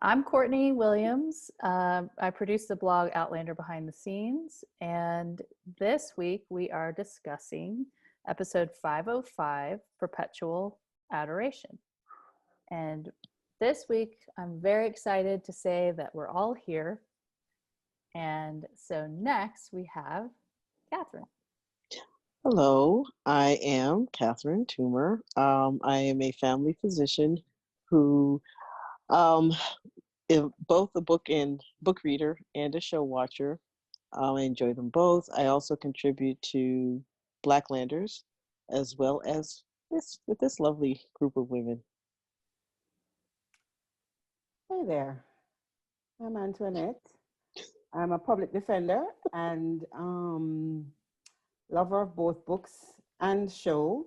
I'm Courtney Williams. I produce the blog Outlander Behind the Scenes, and this week we are discussing episode 505, Perpetual Adoration. And this week I'm very excited to say that we're all here. And so next we have Catherine. Hello, I am Catherine Toomer. I am a family physician who is both a book reader and a show watcher. I enjoy them both. I also contribute to Blacklanders as well as this lovely group of women. Hey there, I'm Antoinette. I'm a public defender and lover of both books and show.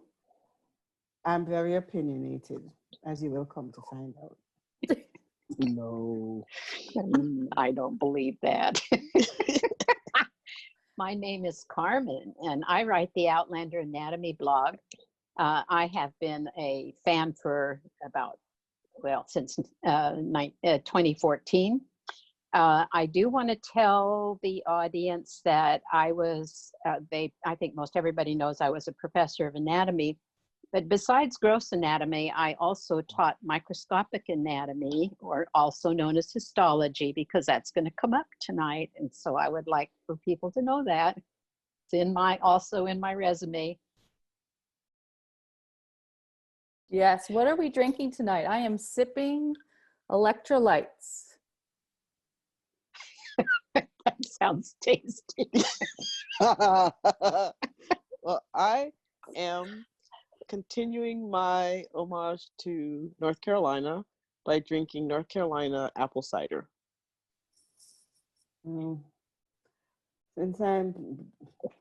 I'm very opinionated, as you will come to find out. No. I don't believe that. My name is Carmen, and I write the Outlander Anatomy blog. I have been a fan for since 2014. I do want to tell the audience that I think most everybody knows I was a professor of anatomy, but besides gross anatomy, I also taught microscopic anatomy, or also known as histology, because that's going to come up tonight. And so I would like for people to know that. It's also in my resume. Yes, what are we drinking tonight? I am sipping electrolytes. That sounds tasty. Well, I am continuing my homage to North Carolina by drinking North Carolina apple cider. Since I've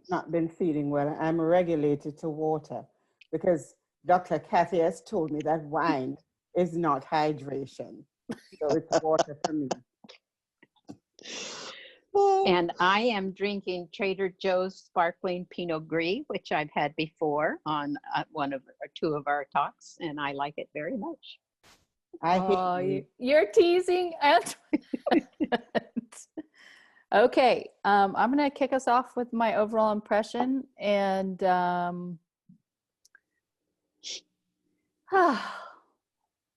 not been feeling well, I'm regulated to water because Dr. Kathy has told me that wine is not hydration. So it's water for me. And I am drinking Trader Joe's Sparkling Pinot Gris, which I've had before on two of our talks, and I like it very much. You're teasing. Okay, I'm going to kick us off with my overall impression. And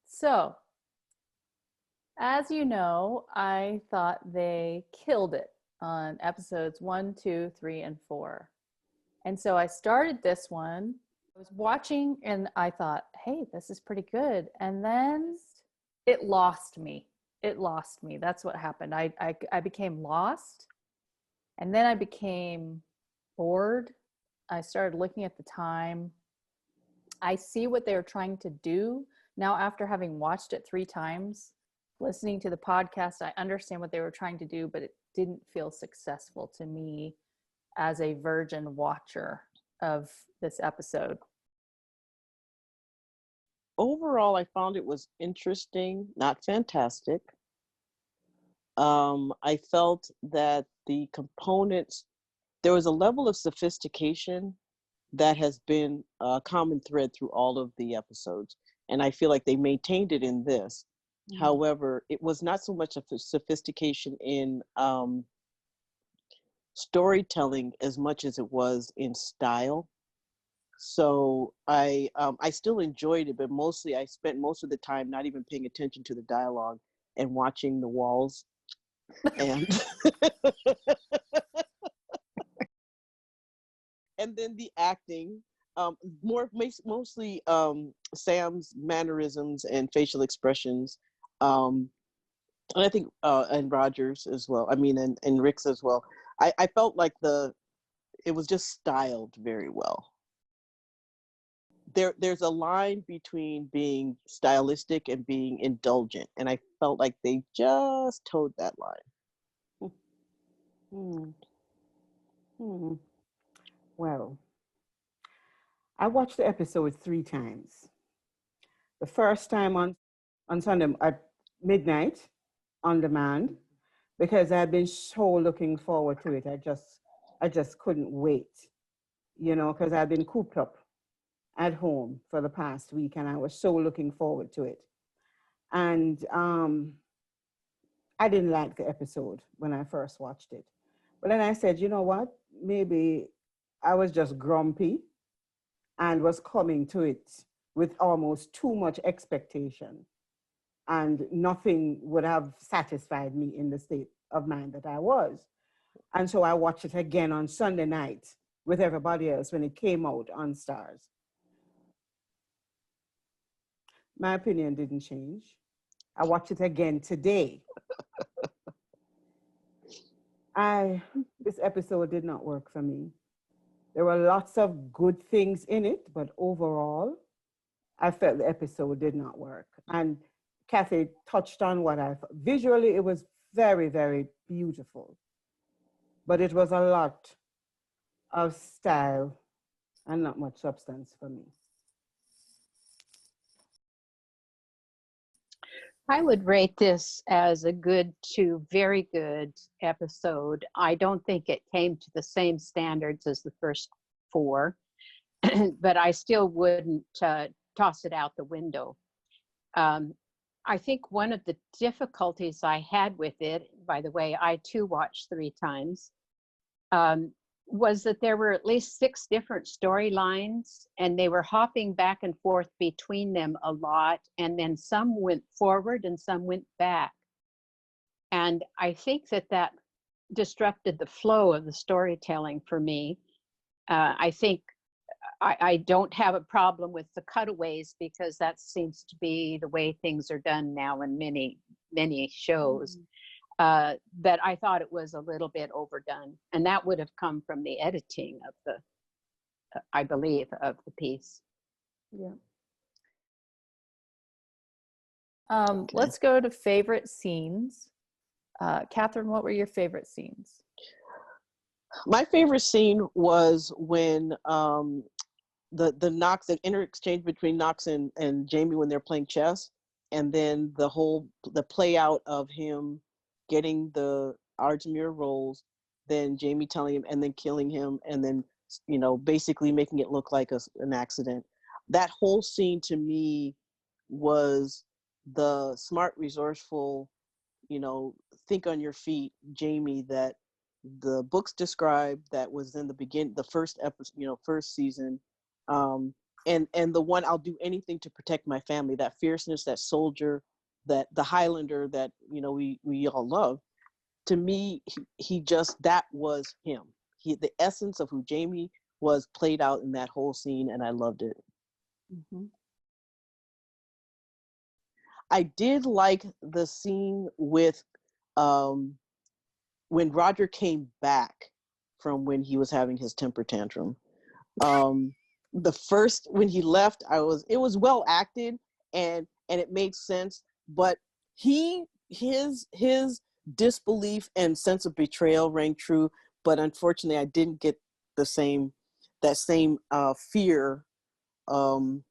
so, as you know, I thought they killed it on episodes 1, 2, 3, and 4. And so I started this one. I was watching and I thought, hey, this is pretty good. And then it lost me. That's what happened. I became lost. And then I became bored. I started looking at the time. I see what they were trying to do. Now, after having watched it 3 times, listening to the podcast, I understand what they were trying to do, but it didn't feel successful to me as a virgin watcher of this episode. Overall, I found it was interesting, not fantastic. I felt that the components, there was a level of sophistication that has been a common thread through all of the episodes. And I feel like they maintained it in this. Mm-hmm. However, it was not so much of a sophistication in storytelling as much as it was in style. So I still enjoyed it, but mostly I spent most of the time not even paying attention to the dialogue and watching the walls. And and then the acting, mostly Sam's mannerisms and facial expressions, and I think and Rogers as well. I mean, and Rick's as well. I felt like it was just styled very well. There's a line between being stylistic and being indulgent, and I felt like they just towed that line. Well, I watched the episode 3 times. The first time on Sunday at midnight on demand, because I've been so looking forward to it. I just couldn't wait, because I've been cooped up at home for the past week and I was so looking forward to it. And I didn't like the episode when I first watched it. But then I said, you know what? Maybe I was just grumpy and was coming to it with almost too much expectation, and nothing would have satisfied me in the state of mind that I was. And so I watched it again on Sunday night with everybody else when it came out on Stars. My opinion didn't change. I watched it again today. This episode did not work for me. There were lots of good things in it, but overall, I felt the episode did not work. And Kathy touched on what I thought. Visually, it was very, very beautiful, but it was a lot of style and not much substance for me. I would rate this as a good to very good episode. I don't think it came to the same standards as the first 4, but I still wouldn't toss it out the window. I think one of the difficulties I had with it, by the way, I too watched 3 times, was that there were at least 6 different storylines, and they were hopping back and forth between them a lot, and then some went forward and some went back. And I think that disrupted the flow of the storytelling for me. I think I don't have a problem with the cutaways, because that seems to be the way things are done now in many, many shows. But I thought it was a little bit overdone, and that would have come from the editing of the, I believe, of the piece. Yeah. Let's go to favorite scenes. Catherine, what were your favorite scenes? My favorite scene was when the Knox, the interexchange between Knox and Jamie when they're playing chess, and then the play out of him getting the Ardmere rolls, then Jamie telling him and then killing him, and then basically making it look like an accident. That whole scene to me was the smart, resourceful, think on your feet Jamie that the books described, that was in the first episode, first season, and the one, I'll do anything to protect my family, that fierceness, that soldier, that the Highlander that we all love. To me, he just, that was him. The essence of who Jamie was played out in that whole scene, and I loved it. Mm-hmm. I did like the scene with when Roger came back from when he was having his temper tantrum. When he left, it was well acted, and it made sense, but his disbelief and sense of betrayal rang true, but unfortunately I didn't get that same fear, that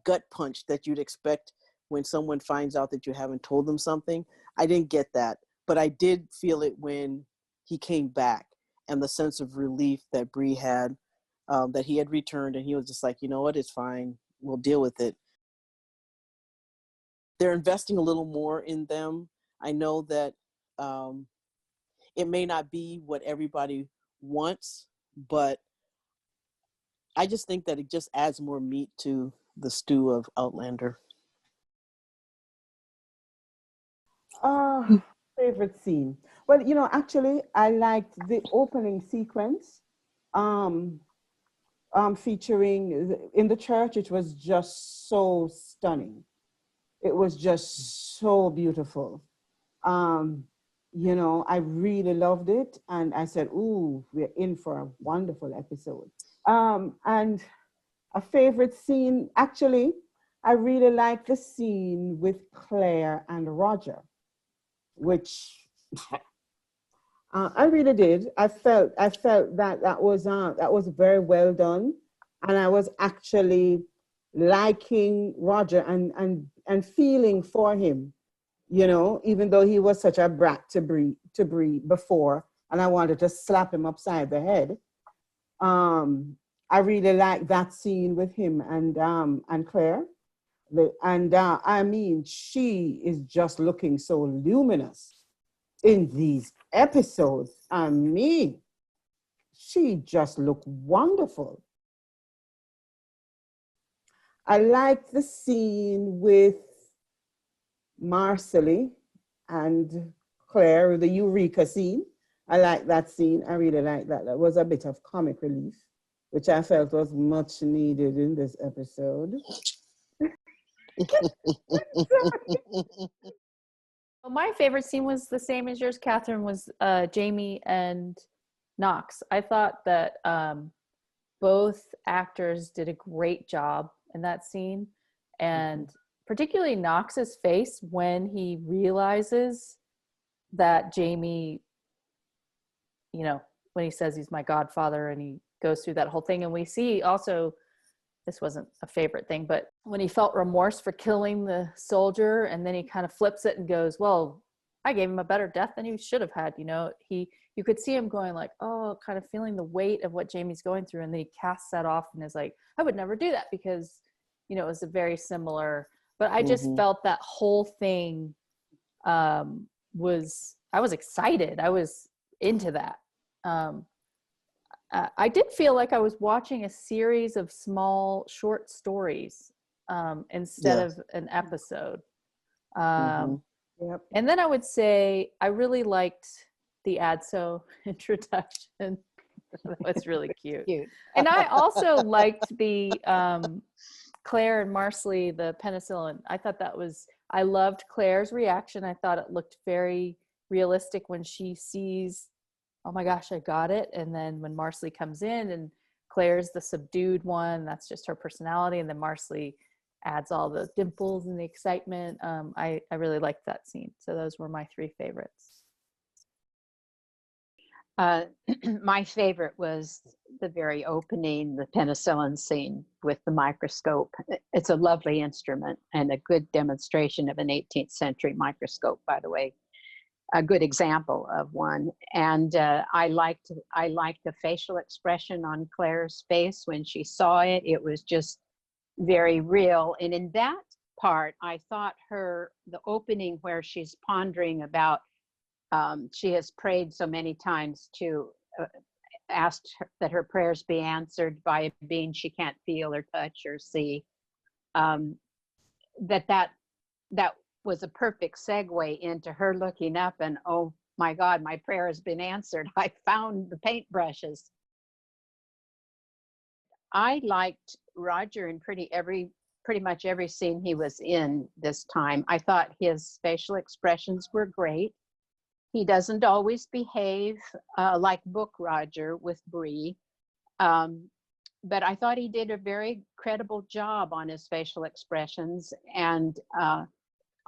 gut punch that you'd expect when someone finds out that you haven't told them something. I didn't get that, but I did feel it when he came back, and the sense of relief that Bree had, that he had returned, and he was just like, you know what, it's fine, we'll deal with it. They're investing a little more in them. I know that it may not be what everybody wants, but I just think that it just adds more meat to the stew of Outlander. Favorite scene. Well, actually, I liked the opening sequence, featuring in the church. It was just so stunning. It was just so beautiful. I really loved it, and I said, "Ooh, we're in for a wonderful episode." And a favorite scene, actually, I really like the scene with Claire and Roger, which I really did. I felt that was very well done, and I was actually liking Roger and feeling for him, even though he was such a brat to Bree before, and I wanted to slap him upside the head. I really liked that scene with him and Claire. I mean, she is just looking so luminous in these episodes. I mean, she just looked wonderful. I like the scene with Marcelly and Claire, the Eureka scene. I like that scene. I really like that. That was a bit of comic relief, which I felt was much needed in this episode. My favorite scene was the same as yours, Catherine, was Jamie and Knox. I thought that both actors did a great job in that scene. And particularly Knox's face when he realizes that Jamie, you know, when he says he's my godfather and he goes through that whole thing. And we see also, this wasn't a favorite thing, but when he felt remorse for killing the soldier and then he kind of flips it and goes, well, I gave him a better death than he should have had. You know, you could see him going like, oh, kind of feeling the weight of what Jamie's going through. And then he casts that off and is like, I would never do that because, you know, it was a very similar, but I just felt that whole thing I was excited. I was into that. I did feel like I was watching a series of small short stories instead of an episode. Yep. And then I would say I really liked the ADSO introduction. That's really cute. And I also liked the Claire and Marcelly, the penicillin. I thought that was, I loved Claire's reaction. I thought it looked very realistic when she sees, oh my gosh, I got it. And then when Marcelly comes in and Claire's the subdued one, that's just her personality. And then Marcelly adds all the dimples and the excitement. I really liked that scene. So those were my three favorites. My favorite was the very opening, the penicillin scene with the microscope. It's a lovely instrument and a good demonstration of an 18th century microscope, by the way. A good example of one. And I liked the facial expression on Claire's face when she saw it. It was just very real. And in that part, I thought the opening where she's pondering about, she has prayed so many times to asked that her prayers be answered by a being she can't feel or touch or see. That was a perfect segue into her looking up and, oh my God, my prayer has been answered. I found the paintbrushes. I liked Roger in pretty much every scene he was in this time. I thought his facial expressions were great. He doesn't always behave like Book Roger with Bree, but I thought he did a very credible job on his facial expressions, and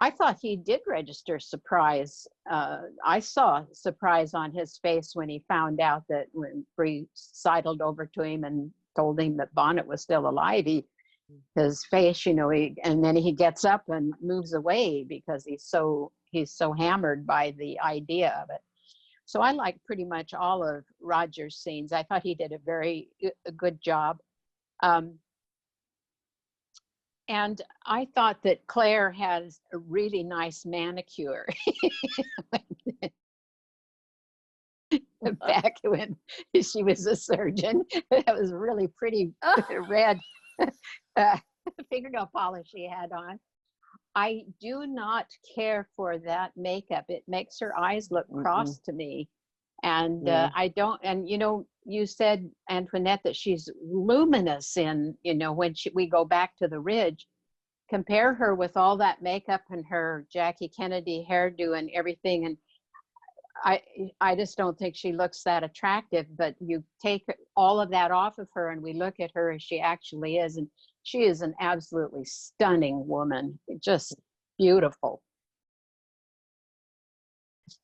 I thought he did register surprise. I saw surprise on his face when he found out that when Bree sidled over to him and told him that Bonnet was still alive, his face, you know, and then he gets up and moves away because he's so hammered by the idea of it. So I liked pretty much all of Roger's scenes. I thought he did a good job. And I thought that Claire has a really nice manicure. Back when she was a surgeon, that was really pretty red fingernail polish she had on. I do not care for that makeup. It makes her eyes look cross to me. And I don't, and you know, you said, Antoinette, that she's luminous in, you know, when we go back to the Ridge. Compare her with all that makeup and her Jackie Kennedy hairdo and everything, and I just don't think she looks that attractive. But you take all of that off of her and we look at her as she actually is, and she is an absolutely stunning woman, just beautiful.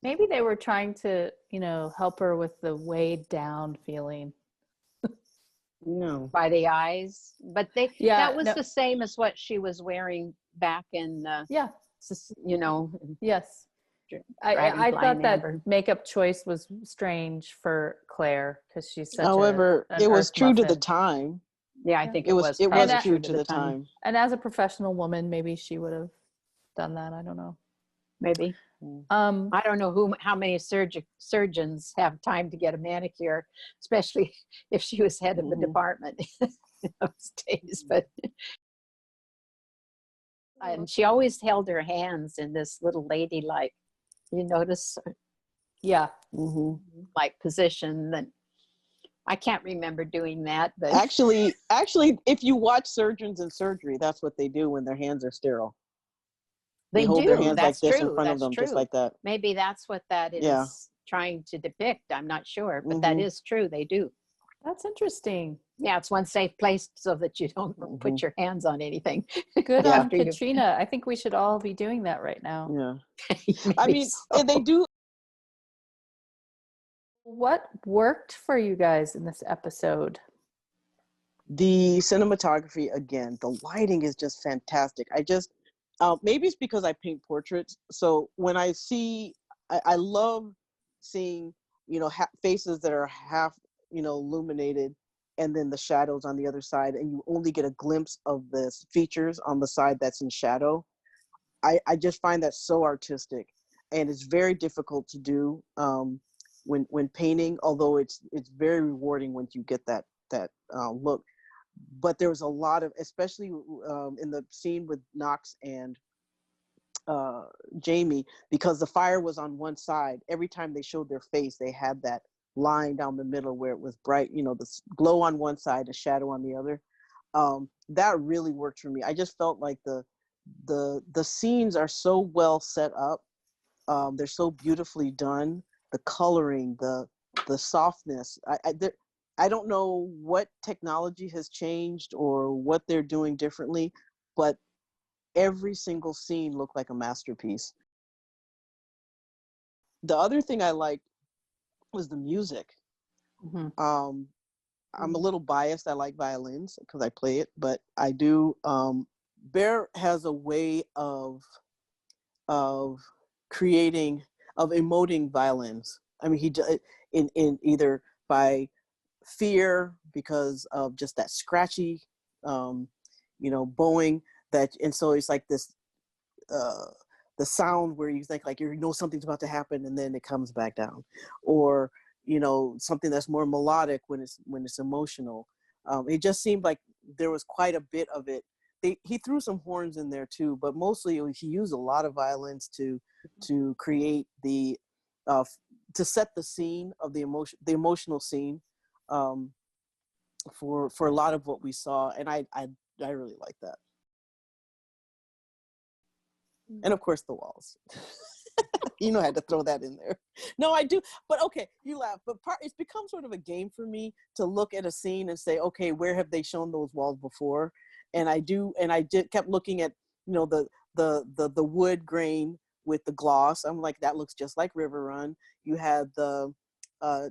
Maybe they were trying to, you know, help her with the weighed down feeling. No. By the eyes, but that was the same as what she was wearing back in you know. Yes. I thought that makeup choice was strange for Claire because she's such however, an it was earth true to the muffin. time. Yeah, I Yeah. think It was it probably was true to to the time. And as a professional woman, maybe she would have done that. I don't know. Maybe. Mm. I don't know how many surgeons have time to get a manicure, especially if she was head of the Mhm. department in those days. But and she always held her hands in this little ladylike, you notice, Yeah. Mhm. like position. That I can't remember doing that, but Actually, if you watch surgeons in surgery, that's what they do when their hands are sterile. They they hold their do. hands like That's this in true. front of That's them, just true. like that. Maybe that's what that Yeah. is trying to depict. I'm not sure, but that Mhm. is true. They do. That's interesting. Yeah, it's one safe place so that you don't Mhm. put your hands on anything. Good Yeah. on after you. Katrina. I think we should all be doing that right now. Yeah. I Maybe mean, so. they do. What worked for you guys in this episode? The cinematography, again, the lighting is just fantastic. I just maybe it's because I paint portraits, so when I see, I love seeing, faces that are half, illuminated, and then the shadows on the other side, and you only get a glimpse of the features on the side that's in shadow. I just find that so artistic, and it's very difficult to do when painting, although it's very rewarding when you get that look. But there was a lot of, especially in the scene with Knox and Jamie, because the fire was on one side. Every time they showed their face, they had that line down the middle where it was bright, the glow on one side, the shadow on the other. That really worked for me. I just felt like the scenes are so well set up. They're so beautifully done. The coloring, the softness. I don't know what technology has changed or what they're doing differently, but every single scene looked like a masterpiece. The other thing I liked was the music. Mhm. I'm a little biased. I like violins because I play it, but I do. Bear has a way of creating, of emoting violins. I mean, in either by fear because of just that scratchy, bowing that, and so it's like this, uh, the sound where you think like something's about to happen and then it comes back down, or something that's more melodic when it's emotional. It just seemed like there was quite a bit of it. He threw some horns in there too, but mostly he used a lot of violins to create uh, to set the scene of the emotional scene, um, for a lot of what we saw, and I really like that. And of course the walls. I had to throw that in there. No, I do. But okay, you laugh. But it's become sort of a game for me to look at a scene and say, okay, where have they shown those walls before? And I kept looking at, the wood grain with the gloss. I'm like, that looks just like River Run. You had the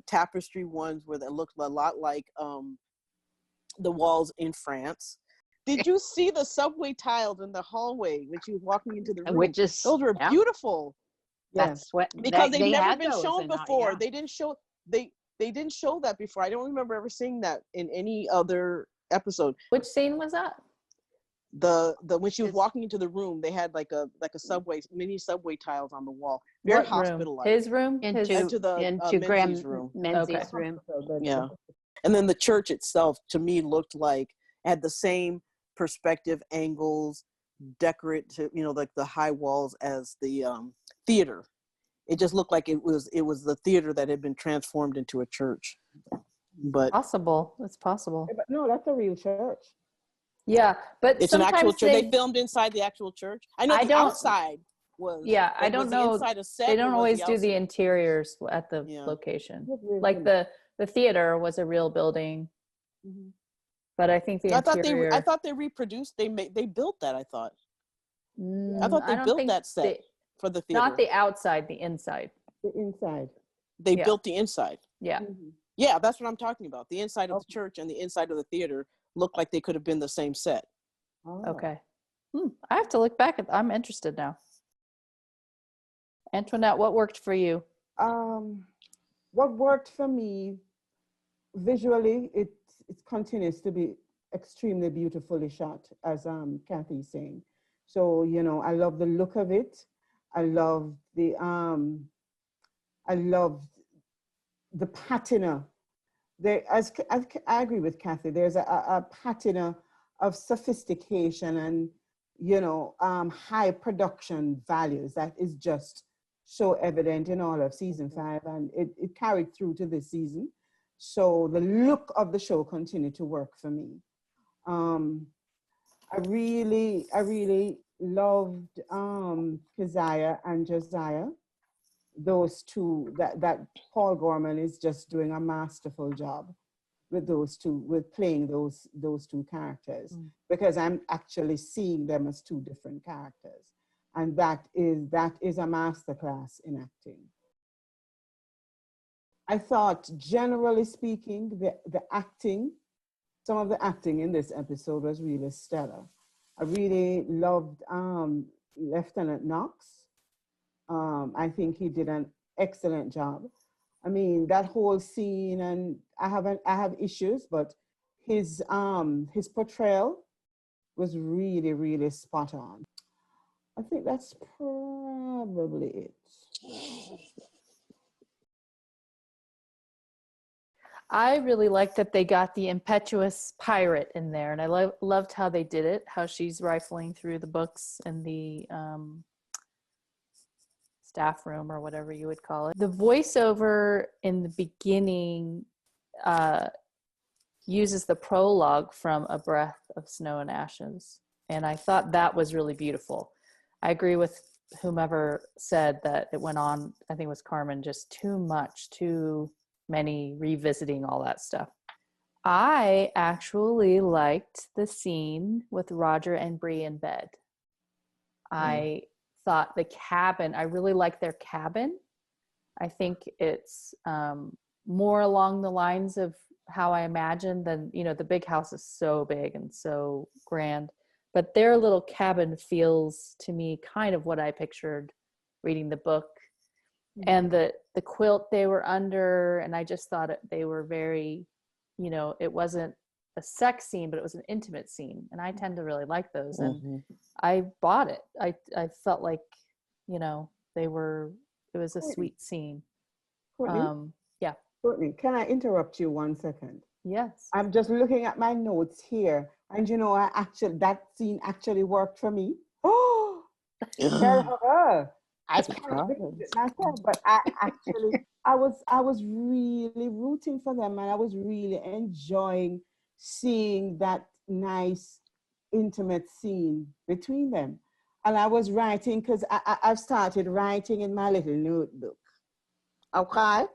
tapestry ones where that looked a lot like the walls in France. Did you see the subway tiles in the hallway when she was walking into the room? Which is, Those were yeah, beautiful. Yeah. that's what Because they've they never had been those shown in, before. yeah. They didn't show that before. I don't remember ever seeing that in any other episode. Which scene was that? The when she was His- walking into the room, they had like a mini subway tiles on the wall. Very What room? hospital-like. His room? into the into Menzies Graham room. Menzies Okay. room. Yeah. And then the church itself, to me, looked like had the same perspective angles, decorative, like the high walls as the theater. It just looked like it was the theater that had been transformed into a church. But Possible. It's possible. But no, that's a real church. Yeah, but it's an actual sometimes church. They filmed inside the actual church. I know I the don't. outside was. Yeah, I But don't was the know. inside a set? They Or don't was always the do the outside? interiors at the Yeah. location. That's real Like simple. the theater was a real building, Mhm. but I think the I interior. thought they reproduced. They built that. I thought I they don't built think that set for the not theater. the outside, the inside. The inside. They Yeah. built the inside. Yeah. Mm-hmm. Yeah, that's what I'm talking about. The inside of the Okay. church and the inside of the theater looked like they could have been the same set. Oh. Okay. I have to look back at. I'm interested now. Antoinette, what worked for you? What worked for me visually, it continues to be extremely beautifully shot, as Kathy's saying. So, you know, I love the look of it. I love the patina. There, as I agree with Kathy, there's a patina of sophistication and, you know, high production values that is just so evident in all of season 5, and it carried through to this season. So the look of the show continued to work for me. I really loved Keziah and Josiah. Those two, that Paul Gorman is just doing a masterful job with those two, with playing those two characters, because I'm actually seeing them as two different characters. And that is a masterclass in acting. I thought, generally speaking, the acting, some of the acting in this episode was really stellar. I really loved Lieutenant Knox. I think he did an excellent job. I mean, that whole scene, and I have issues, but his portrayal was really, really spot on. I think that's probably it. I really liked that they got the impetuous pirate in there, and I loved how they did it, how she's rifling through the books in the staff room, or whatever you would call it. The voiceover in the beginning uses the prologue from A Breath of Snow and Ashes, and I thought that was really beautiful. I agree with whomever said that it went on, I think it was Carmen, just too much, too many revisiting all that stuff. I actually liked the scene with Roger and Bree in bed. I thought the cabin, I really like their cabin. I think it's more along the lines of how I imagined than, you know, the big house is so big and so grand, but their little cabin feels to me kind of what I pictured reading the book. And the quilt they were under, and I just thought they were very, you know, it wasn't a sex scene, but it was an intimate scene, and I tend to really like those. And I bought it. I felt like, you know, it was a sweet scene. Courtney? Yeah. Courtney, can I interrupt you 1 second? Yes. I'm just looking at my notes here, and you know, that scene actually worked for me. Oh, tell her. I can't believe it myself, but I was really rooting for them, and I was really enjoying seeing that nice, intimate scene between them. And I was writing, because I've started writing in my little notebook. Okay?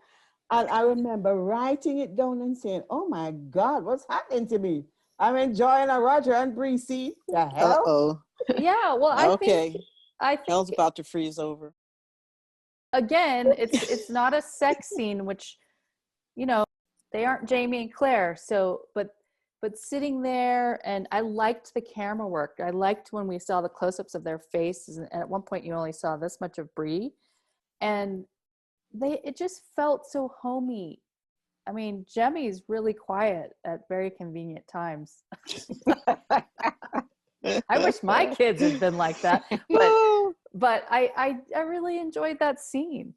And I remember writing it down and saying, oh my God, what's happening to me? I'm enjoying a Roger and Bree scene. The hell? Uh-oh. Yeah, well, I think Hell's about to freeze over. Again, it's not a sex scene, which, you know, they aren't Jamie and Claire. So, but sitting there, and I liked the camera work. I liked when we saw the close-ups of their faces, and at one point you only saw this much of Bree, and it just felt so homey. I mean, Jemmy's really quiet at very convenient times. I wish my kids had been like that, but I really enjoyed that scene.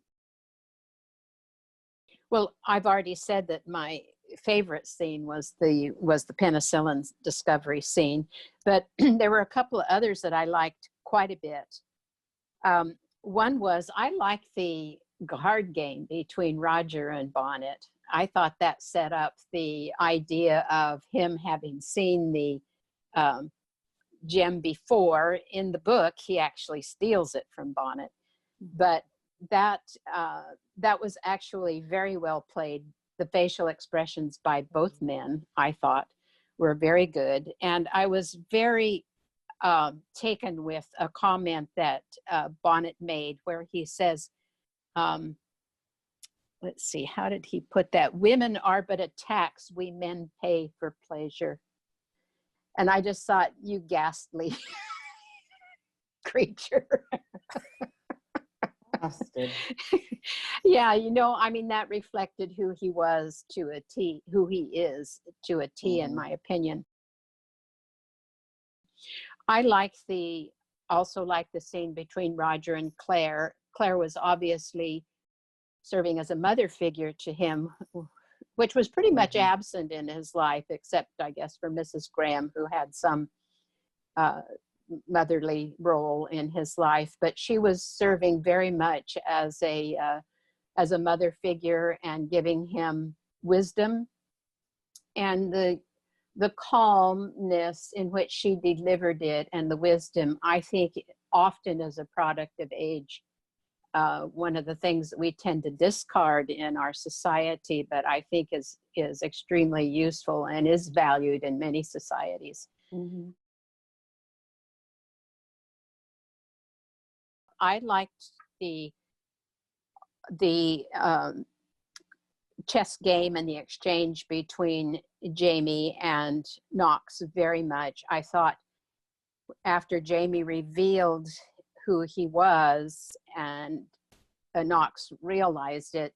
Well, I've already said that my favorite scene was the penicillin discovery scene, but there were a couple of others that I liked quite a bit. One was, I liked the card game between Roger and Bonnet. I thought that set up the idea of him having seen the gem before. In the book, he actually steals it from Bonnet, but that was actually very well played. The facial expressions by both men, I thought, were very good, and I was very taken with a comment that Bonnet made, where he says, let's see, how did he put that? Women are but a tax we men pay for pleasure. And I just thought, you ghastly creature. Yeah, you know, I mean, that reflected who he was to a T, who he is to a T, in my opinion. I also like the scene between Roger and Claire. Claire was obviously serving as a mother figure to him, which was pretty much absent in his life, except I guess for Mrs. Graham, who had some motherly role in his life. But she was serving very much as a mother figure and giving him wisdom, and the calmness in which she delivered it and the wisdom, I think often is a product of age. One of the things that we tend to discard in our society, but I think is extremely useful and is valued in many societies. Mm-hmm. I liked the chess game and the exchange between Jamie and Knox very much. I thought after Jamie revealed who he was and Knox realized it,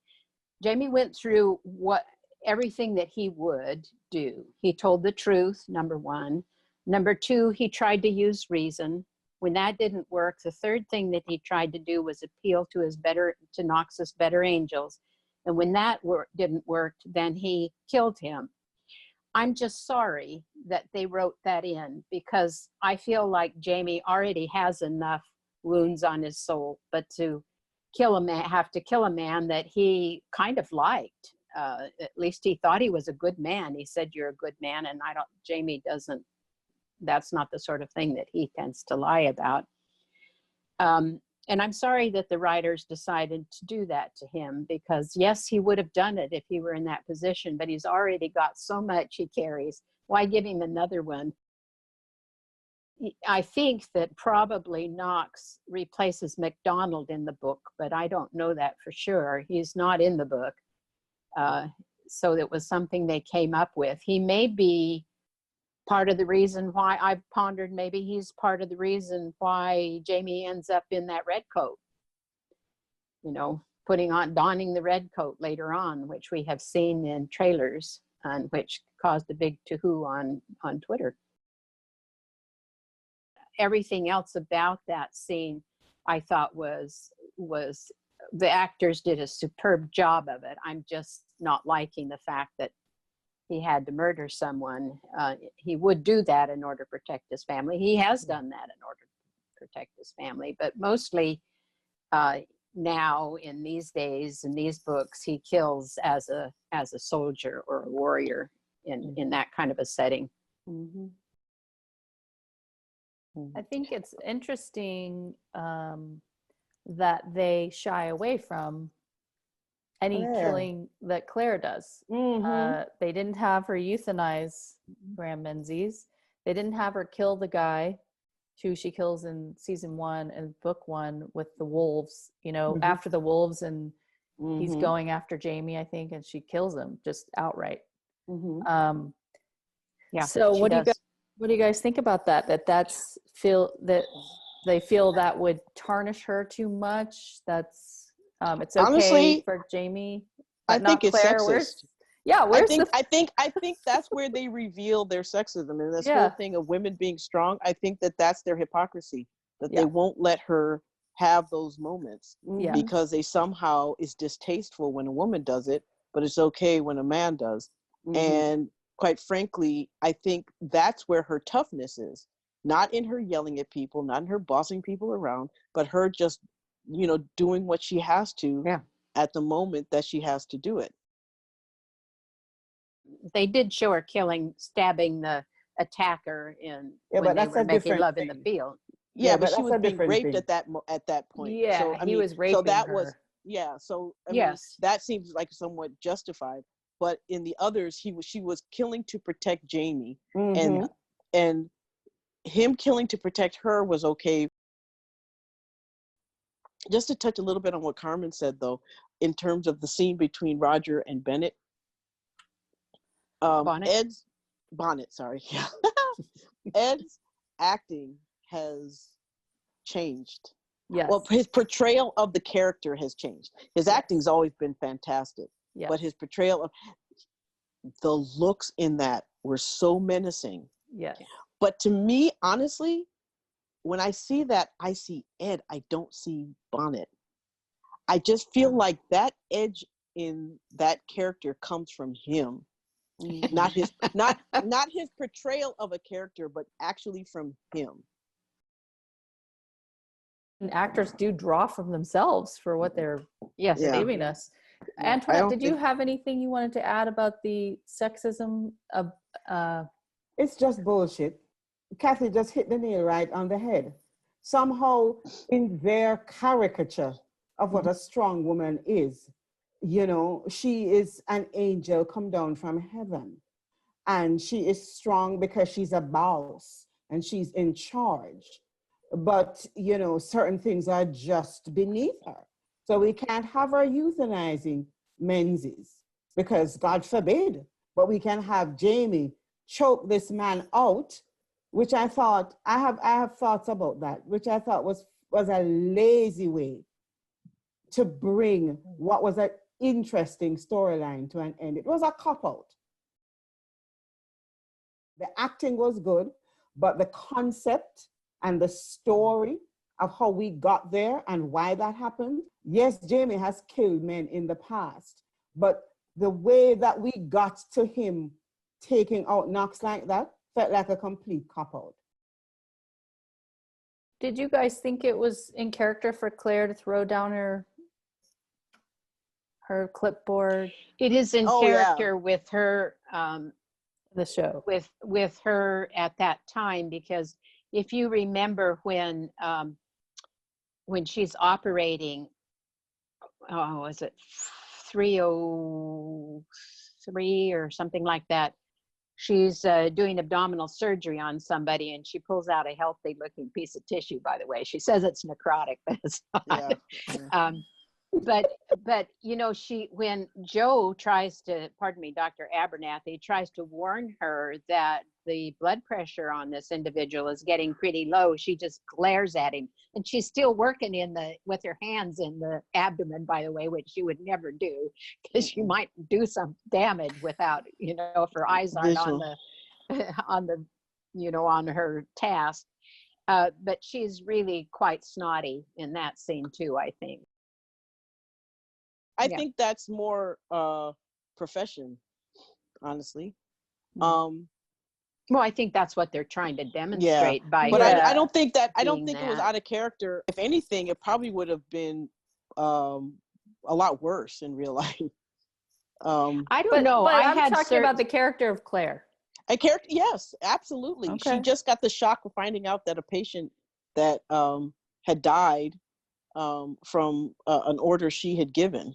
Jamie went through everything that he would do. He told the truth, number one. Number two, he tried to use reason. When that didn't work, the third thing that he tried to do was appeal to Knox's better angels. And when that didn't work, then he killed him. I'm just sorry that they wrote that in, because I feel like Jamie already has enough wounds on his soul, but to have to kill a man that he kind of liked. At least he thought he was a good man. He said, "You're a good man," and Jamie doesn't. That's not the sort of thing that he tends to lie about. And I'm sorry that the writers decided to do that to him, because yes, he would have done it if he were in that position, but he's already got so much he carries. Why give him another one? I think that probably Knox replaces MacDonald in the book, but I don't know that for sure. He's not in the book. So it was something they came up with. He may be part of the reason why I've pondered, maybe he's part of the reason why Jamie ends up in that red coat, donning the red coat later on, which we have seen in trailers and which caused a big to-hoo on Twitter. Everything else about that scene I thought was the actors did a superb job of it. I'm just not liking the fact that he had to murder someone. He would do that in order to protect his family. He has done that in order to protect his family, but mostly now in these days, in these books, he kills as a soldier or a warrior in that kind of a setting. Mm-hmm. I think it's interesting that they shy away from any killing that Claire does. Mm-hmm. They didn't have her euthanize Graham Menzies. They didn't have her kill the guy who she kills in season 1 and book 1 with the wolves, after the wolves, and he's going after Jamie, I think, and she kills him just outright. Mm-hmm. Yeah. So what do you guys think about that? That they feel that would tarnish her too much? That's it's okay Honestly, for Jamie, I but not think it's Claire. sexist. I think that's where they reveal their sexism, and this whole thing of women being strong. I think that's their hypocrisy, that they won't let her have those moments because they somehow is distasteful when a woman does it, but it's okay when a man does. And quite frankly, I think that's where her toughness is, not in her yelling at people, not in her bossing people around, but her just doing what she has to at the moment that she has to do it. They did show her stabbing the attacker when they were making love in the field. Yeah, but she was being raped at that point. Yeah, so, he was raping so that her. was So I mean, that seems like somewhat justified. But in the others, she was killing to protect Jamie, and him killing to protect her was okay. Just to touch a little bit on what Carmen said, though, in terms of the scene between Roger and Bennett, Bonnet, sorry. Ed's acting has changed. Yes. Well, his portrayal of the character has changed. His acting's always been fantastic, but his portrayal of the looks in that were so menacing. Yes. But to me, honestly, when I see that, I see Ed. I don't see Bonnet. I just feel like that edge in that character comes from him, not his not his portrayal of a character, but actually from him. And actors do draw from themselves for what they're Yes, Yeah. giving us. Yeah, I Antoinette, don't did you think- have anything you wanted to add about the sexism of It's just bullshit. Kathy just hit the nail right on the head. Somehow, in their caricature of what a strong woman is, you know, she is an angel come down from heaven. And she is strong because she's a boss and she's in charge. But, you know, certain things are just beneath her. So we can't have her euthanizing Menzies because God forbid, but we can have Jamie choke this man out, which I thought, I have thoughts about that, which I thought was a lazy way to bring what was an interesting storyline to an end. It was a cop-out. The acting was good, but the concept and the story of how we got there and why that happened. Yes, Jamie has killed men in the past, but the way that we got to him taking out Knox like that felt like a complete cop-out. did you guys think it was in character for Claire to throw down her clipboard it is in Oh, yeah. character with her, in the show? with her at that time, because if you remember when she's operating, oh, was it 303 or something like that? She's doing abdominal surgery on somebody, and she pulls out a healthy looking piece of tissue, by the way. She says it's necrotic, but it's not. Yeah. But you know, when Joe tries to, pardon me, Dr. Abernathy tries to warn her that the blood pressure on this individual is getting pretty low, she just glares at him, and she's still working with her hands in the abdomen, by the way, which she would never do because she might do some damage without, you know, if her eyes aren't on the on her task. But she's really quite snotty in that scene too, I think. I Yeah. think that's more profession, honestly. Well, I think that's what they're trying to demonstrate by. But I don't think it was that. out of character. If anything, it probably would have been a lot worse in real life. I don't know. But I'm had talking about the character of Claire. A character, yes, absolutely. Okay. She just got the shock of finding out that a patient that had died from an order she had given.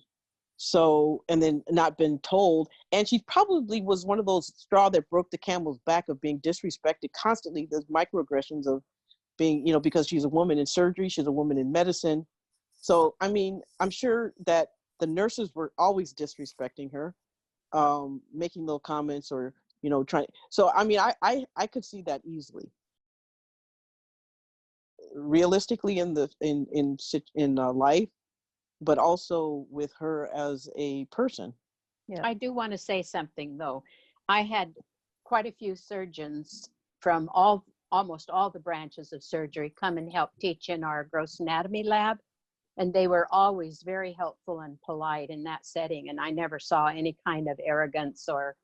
So, and then not been told. And she probably was one of those straw that broke the camel's back of being disrespected constantly. There's microaggressions of being, you know, because she's a woman in surgery, she's a woman in medicine. So, I mean, I'm sure that the nurses were always disrespecting her, making little comments or, you know, trying. So, I mean, I could see that easily. Realistically in life, but also with her as a person. Yeah. I do want to say something though. I had quite a few surgeons from almost all the branches of surgery come and help teach in our gross anatomy lab. And they were always very helpful and polite in that setting. And I never saw any kind of arrogance or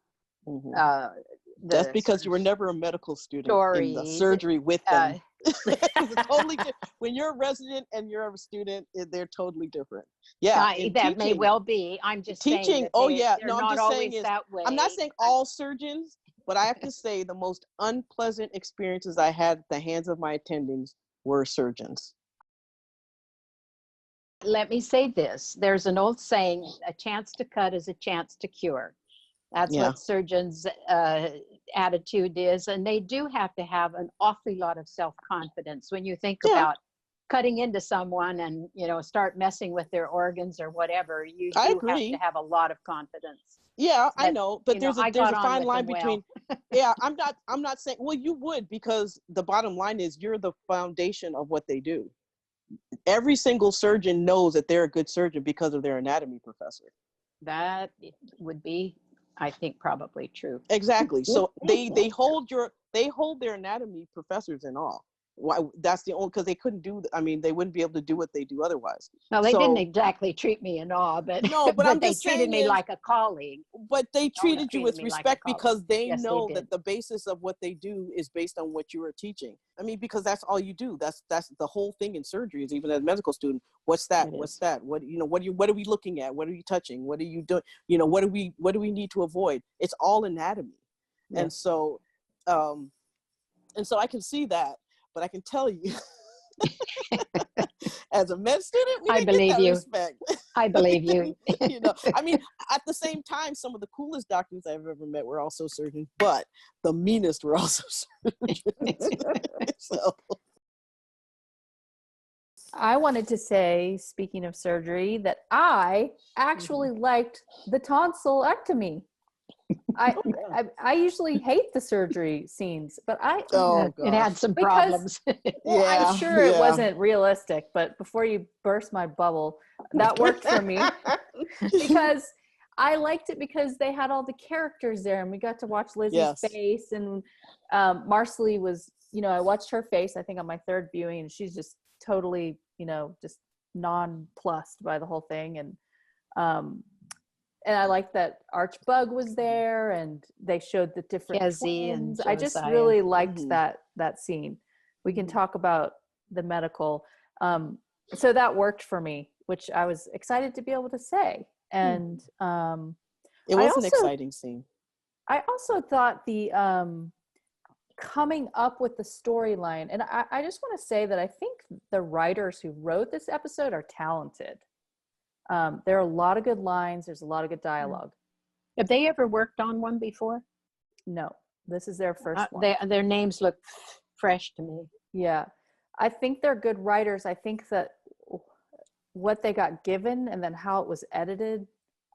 That's because you were never a medical student in the stories. surgery with them. It's totally when you're a resident and you're a student, they're totally different. Yeah, that may well be. I'm just teaching. saying that Oh yeah, they're no, I'm not just always saying that way. I'm not saying all surgeons, but I have to say the most unpleasant experiences I had at the hands of my attendings were surgeons. Let me say this. There's an old saying, a chance to cut is a chance to cure. That's what surgeons' attitude is. And they do have to have an awfully lot of self-confidence when you think about cutting into someone and, you know, start messing with their organs or whatever. You do have to have a lot of confidence. Yeah, I know, but there's a fine line between. Yeah, I'm not saying. Well, you would, because the bottom line is you're the foundation of what they do. Every single surgeon knows that they're a good surgeon because of their anatomy professor. That would be, I think, probably true. Exactly. So they hold their anatomy professors in awe. Why? That's the only, because they couldn't do. I mean, they wouldn't be able to do what they do otherwise. Well, they So, didn't exactly treat me in awe, but no, but but I'm they just treated saying me is, like a colleague. but they Always treated you treated with me like a respect colleague. because they Yes, they know did. that the basis of what they do is based on what you are teaching. I mean, because that's all you do. That's the whole thing in surgery, is even as a medical student. What's that? It What's is. that? What what are we looking at? What are you touching? What are you doing? What do we need to avoid? It's all anatomy. Yes. And so I can see that, but I can tell you, as a med student, we I didn't believe get that you. respect. I believe you. I mean, at the same time, some of the coolest doctors I've ever met were also surgeons, but the meanest were also surgeons. So, I wanted to say, speaking of surgery, that I actually liked the tonsillectomy. I usually hate the surgery scenes, but oh It gosh, had some because problems. well, yeah, I'm sure it yeah. wasn't realistic, but before you burst my bubble, that worked for me because I liked it because they had all the characters there, and we got to watch Lizzie's Yes. face, and Marcelly was, I watched her face, I think on my third viewing, and she's just totally, just nonplussed by the whole thing, and I liked that Archbug was there, and they showed the different Kezzy and twins. I just Josiah. really liked Mhm. that scene. We can talk about the medical. So that worked for me, which I was excited to be able to say. And It was an exciting scene. I also thought the coming up with the storyline, and I just want to say that I think the writers who wrote this episode are talented. There are a lot of good lines. There's a lot of good dialogue. Have they ever worked on one before? No, this is their first one. Their names look fresh to me. Yeah. I think they're good writers. I think that what they got given and then how it was edited,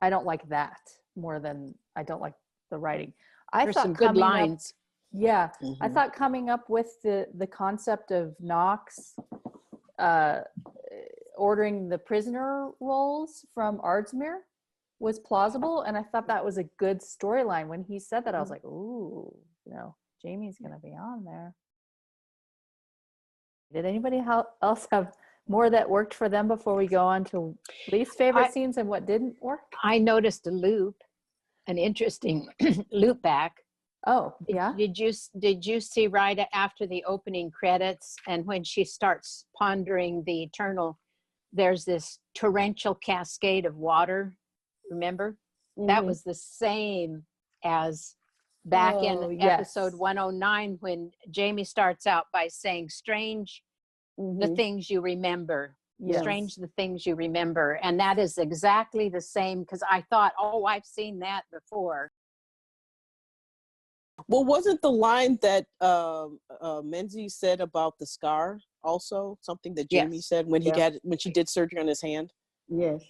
I don't like that more than I don't like the writing. There's some good lines. I Mhm. thought coming up with the concept of Knox ordering the prisoner rolls from Ardsmere was plausible, and I thought that was a good storyline. When he said that, I was like, ooh, Jamie's gonna be on there. Did anybody else have more that worked for them before we go on to least favorite scenes and what didn't work? I noticed a loop, an interesting loop back. Oh, yeah. Did you see right after the opening credits, and when she starts pondering the eternal, there's this torrential cascade of water, remember? That was the same as back in episode 109, when Jamie starts out by saying, strange the things you remember. Yes. Strange the things you remember. And that is exactly the same, because I thought, oh, I've seen that before. Well, wasn't the line that Menzies said about the scar also something that Jamie said when when she did surgery on his hand? Yes.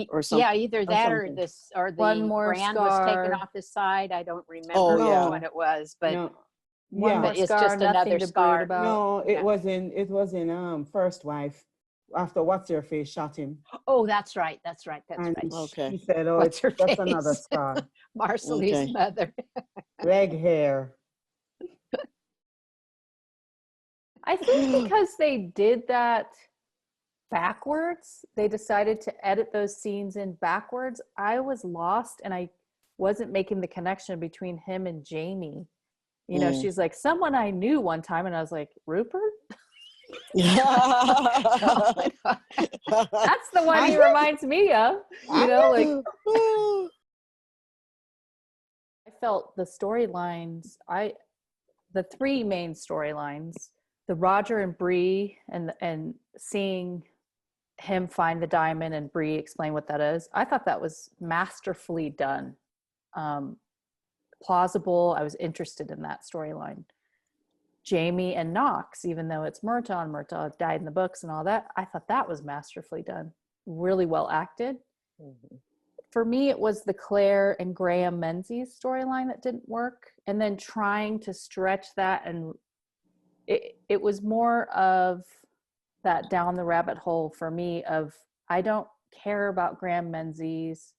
Or something. Yeah, either that or something. the One more brand was taken scar. off his side. I don't remember Oh, which one it was, but No. One Yeah. more but it's scar, just nothing another to scar. brood about. No, it was in First Wife, after What's Her Face shot him. Oh, that's right. That's right. And Okay. he said, oh, What's it's her just face? another scar. Marcelly's Okay. mother. Leg hair. I think because they did that backwards, they decided to edit those scenes in backwards. I was lost, and I wasn't making the connection between him and Jamie. She's like, someone I knew one time, and I was like, Rupert? That's the one he reminds me of. I felt the storylines, the three main storylines, the Roger and Bree, and seeing him find the diamond and Bree explain what that is. I thought that was masterfully done. Plausible. I was interested in that storyline. Jamie and Knox, even though it's Murtaugh died in the books and all that, I thought that was masterfully done. Really well acted. For me, it was the Claire and Graham Menzies storyline that didn't work. And then trying to stretch that, and it was more of that down the rabbit hole for me of, I don't care about Graham Menzies.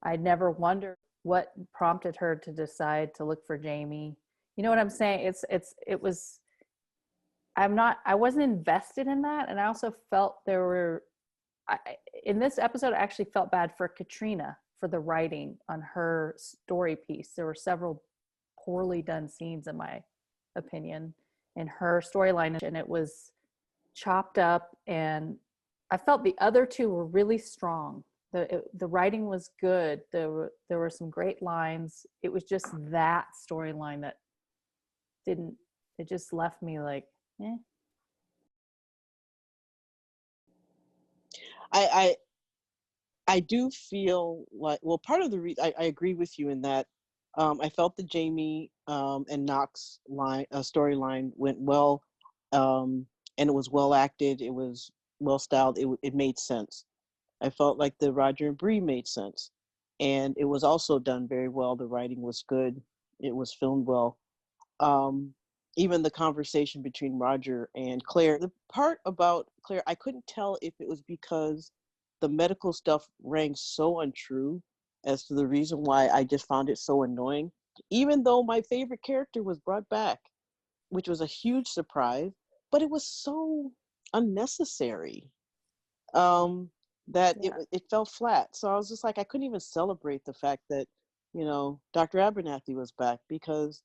I never wondered what prompted her to decide to look for Jamie. You know what I'm saying? It was I wasn't invested in that. And I also felt there were, in this episode, I actually felt bad for Katrina for the writing on her story piece. There were several poorly done scenes, in my opinion, in her storyline, and it was chopped up. And I felt the other two were really strong. The writing was good. There were some great lines. It was just that storyline that didn't. It just left me like, eh. I do feel like, well, part of the reason I agree with you in that I felt the Jamie and Knox storyline went well, and it was well acted. It was well styled. It made sense. I felt like the Roger and Bree made sense, and it was also done very well. The writing was good. It was filmed well. Um, Even the conversation between Roger and Claire, the part about Claire, I couldn't tell if it was because the medical stuff rang so untrue as to the reason why I just found it so annoying. Even though my favorite character was brought back, which was a huge surprise, but it was so unnecessary. That Yeah. it fell flat. So I was just like, I couldn't even celebrate the fact that, Dr. Abernathy was back, because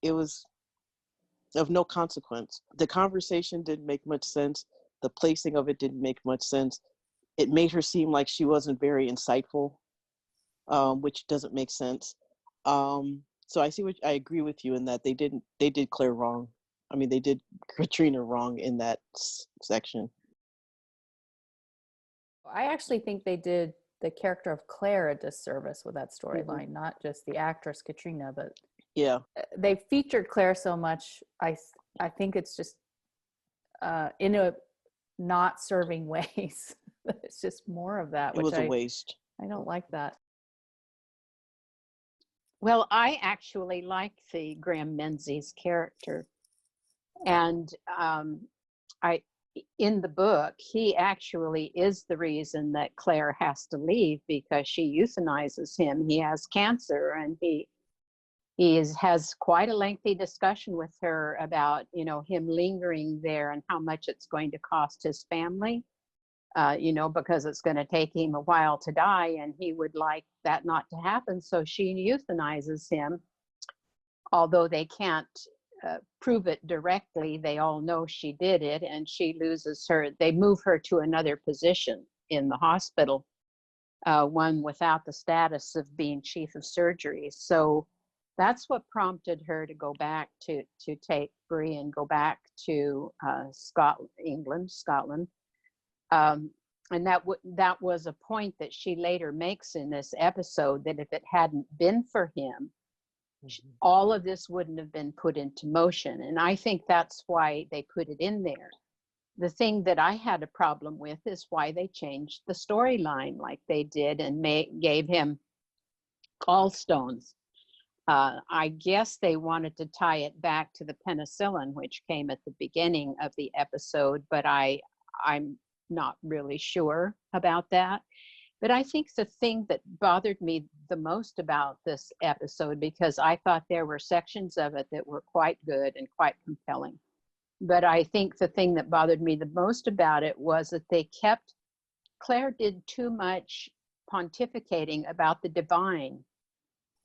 it was of no consequence. The conversation didn't make much sense. The placing of it didn't make much sense. It made her seem like she wasn't very insightful, which doesn't make sense. So I agree with you in that they did Claire wrong. I mean, they did Katrina wrong in that section. I actually think they did the character of Claire a disservice with that Mm-hmm. storyline, not just the actress Katrina, but Yeah. they featured Claire so much. I think it's just in a not serving ways. It's just more of that, It which was a waste. I don't like that. Well, I actually like the Graham Menzies character, and I, in the book, he actually is the reason that Claire has to leave, because she euthanizes him. He has cancer, and has quite a lengthy discussion with her about, him lingering there and how much it's going to cost his family, because it's going to take him a while to die, and he would like that not to happen. So she euthanizes him, although they can't prove it directly. They all know she did it, and she loses they move her to another position in the hospital, one without the status of being chief of surgery. So that's what prompted her to go back to take Bree and go back to Scotland. And that was a point that she later makes in this episode, that if it hadn't been for him, all of this wouldn't have been put into motion. And I think that's why they put it in there. The thing that I had a problem with is why they changed the storyline like they did and gave him gallstones. I guess they wanted to tie it back to the penicillin, which came at the beginning of the episode, but I'm not really sure about that. But I think the thing that bothered me the most about this episode, because I thought there were sections of it that were quite good and quite compelling, but I think the thing that bothered me the most about it was that Claire did too much pontificating about the divine.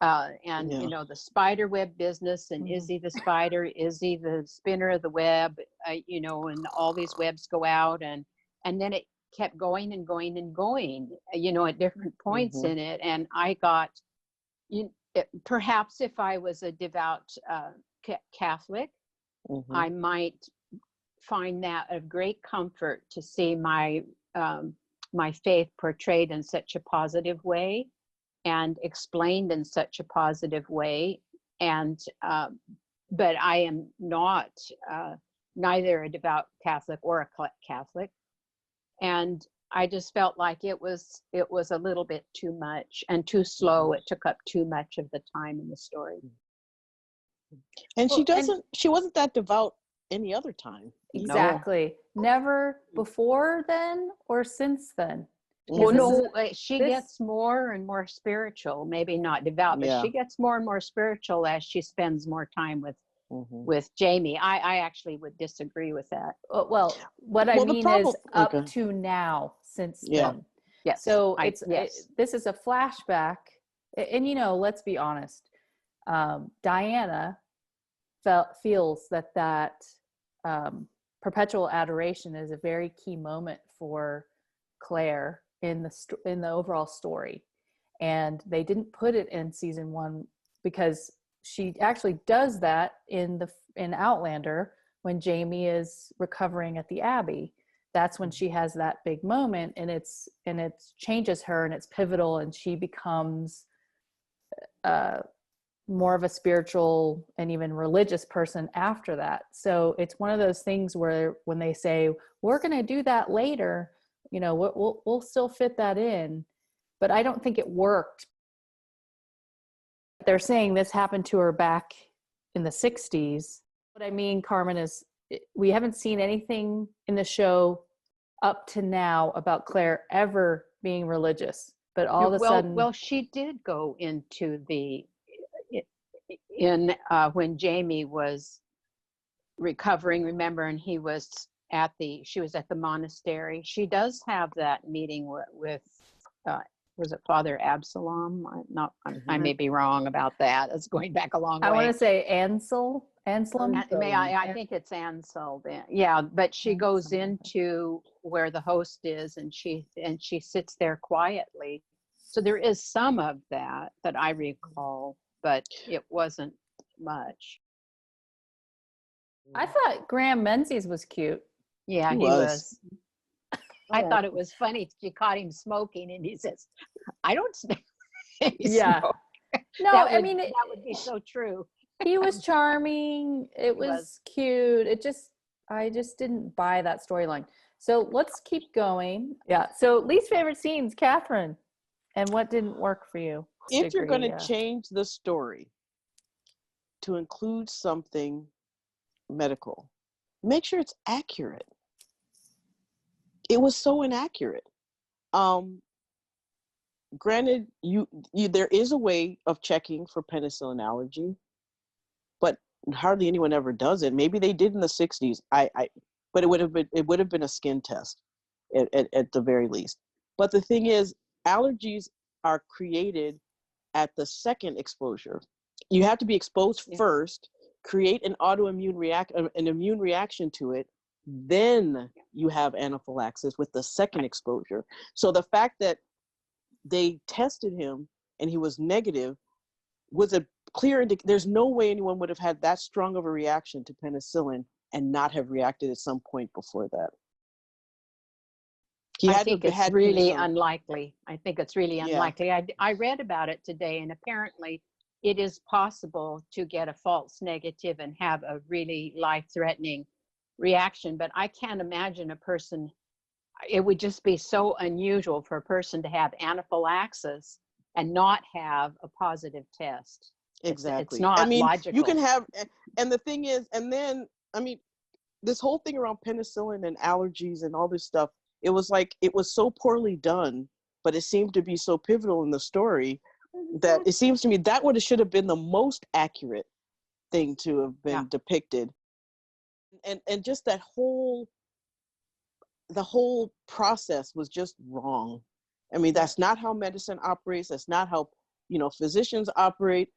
And Yeah. the spider web business, and is he the spider, is he the spinner of the web, and all these webs go out, and then it kept going and going and going, at different points in it. And I got, perhaps if I was a devout Catholic, I might find that of great comfort to see my faith portrayed in such a positive way and explained in such a positive way. And but I am not neither a devout Catholic or a Catholic, and I just felt like it was a little bit too much and too slow. It took up too much of the time in the story. And Well, she wasn't that devout any other time. exactly. Never before then or since then. Well, Because no, she gets more and more spiritual, maybe not devout, but Yeah. she gets more and more spiritual as she spends more time Mhm. with Jamie. I actually would disagree with that. Well, what I Well, the mean problem. is up Okay. to now since Yeah. then. Yes. So yes. this is a flashback, and let's be honest. Diana feels that perpetual adoration is a very key moment for Claire in the overall story, and they didn't put it in season 1 because she actually does that in Outlander when Jamie is recovering at the Abbey. That's when she has that big moment, and it changes her, and it's pivotal, and she becomes more of a spiritual and even religious person after that. So it's one of those things where when they say we're going to do that later, we'll still fit that in, but I don't think it worked. They're saying this happened to her back in the 60s. What I mean, Carmen, is we haven't seen anything in the show up to now about Claire ever being religious, but all of a sudden, well, she did go into when Jamie was recovering, remember, and she was at the monastery. She does have that meeting with was it Father Absalom? I may be wrong about that. It's going back a long way. I want to say Anselm. I think it's Ansel. Yeah, but she goes into where the host is, and she sits there quietly. So there is some of that I recall, but it wasn't much. I thought Graham Menzies was cute. Yeah, he was. I thought it was funny. She caught him smoking, and he says, "I don't smoke." Yeah. Smoke. No, that would be so true. He was charming. It was cute. I just didn't buy that storyline. So let's keep going. Yeah. So least favorite scenes, Catherine, and what didn't work for you? If you're going to change the story to include something medical, make sure it's accurate. It was so inaccurate. Granted, you there is a way of checking for penicillin allergy, but hardly anyone ever does it. Maybe they did in the 60s. But it would have been a skin test at the very least. But the thing is, allergies are created at the second exposure. You have to be exposed first, create an immune reaction to it, then you have anaphylaxis with the second exposure. So the fact that they tested him and he was negative was a clear indication. There's no way anyone would have had that strong of a reaction to penicillin and not have reacted at some point before that. I think it's really unlikely. I read about it today, and apparently it is possible to get a false negative and have a really life-threatening reaction, but I can't imagine it would just be so unusual for a person to have anaphylaxis and not have a positive test. Exactly. It's not logical. You can have, and the thing is, this whole thing around penicillin and allergies and all this stuff, it was so poorly done, but it seemed to be so pivotal in the story that it seems to me that should have been the most accurate thing to have been depicted. And just the whole process was just wrong. That's not how medicine operates. That's not how, physicians operate.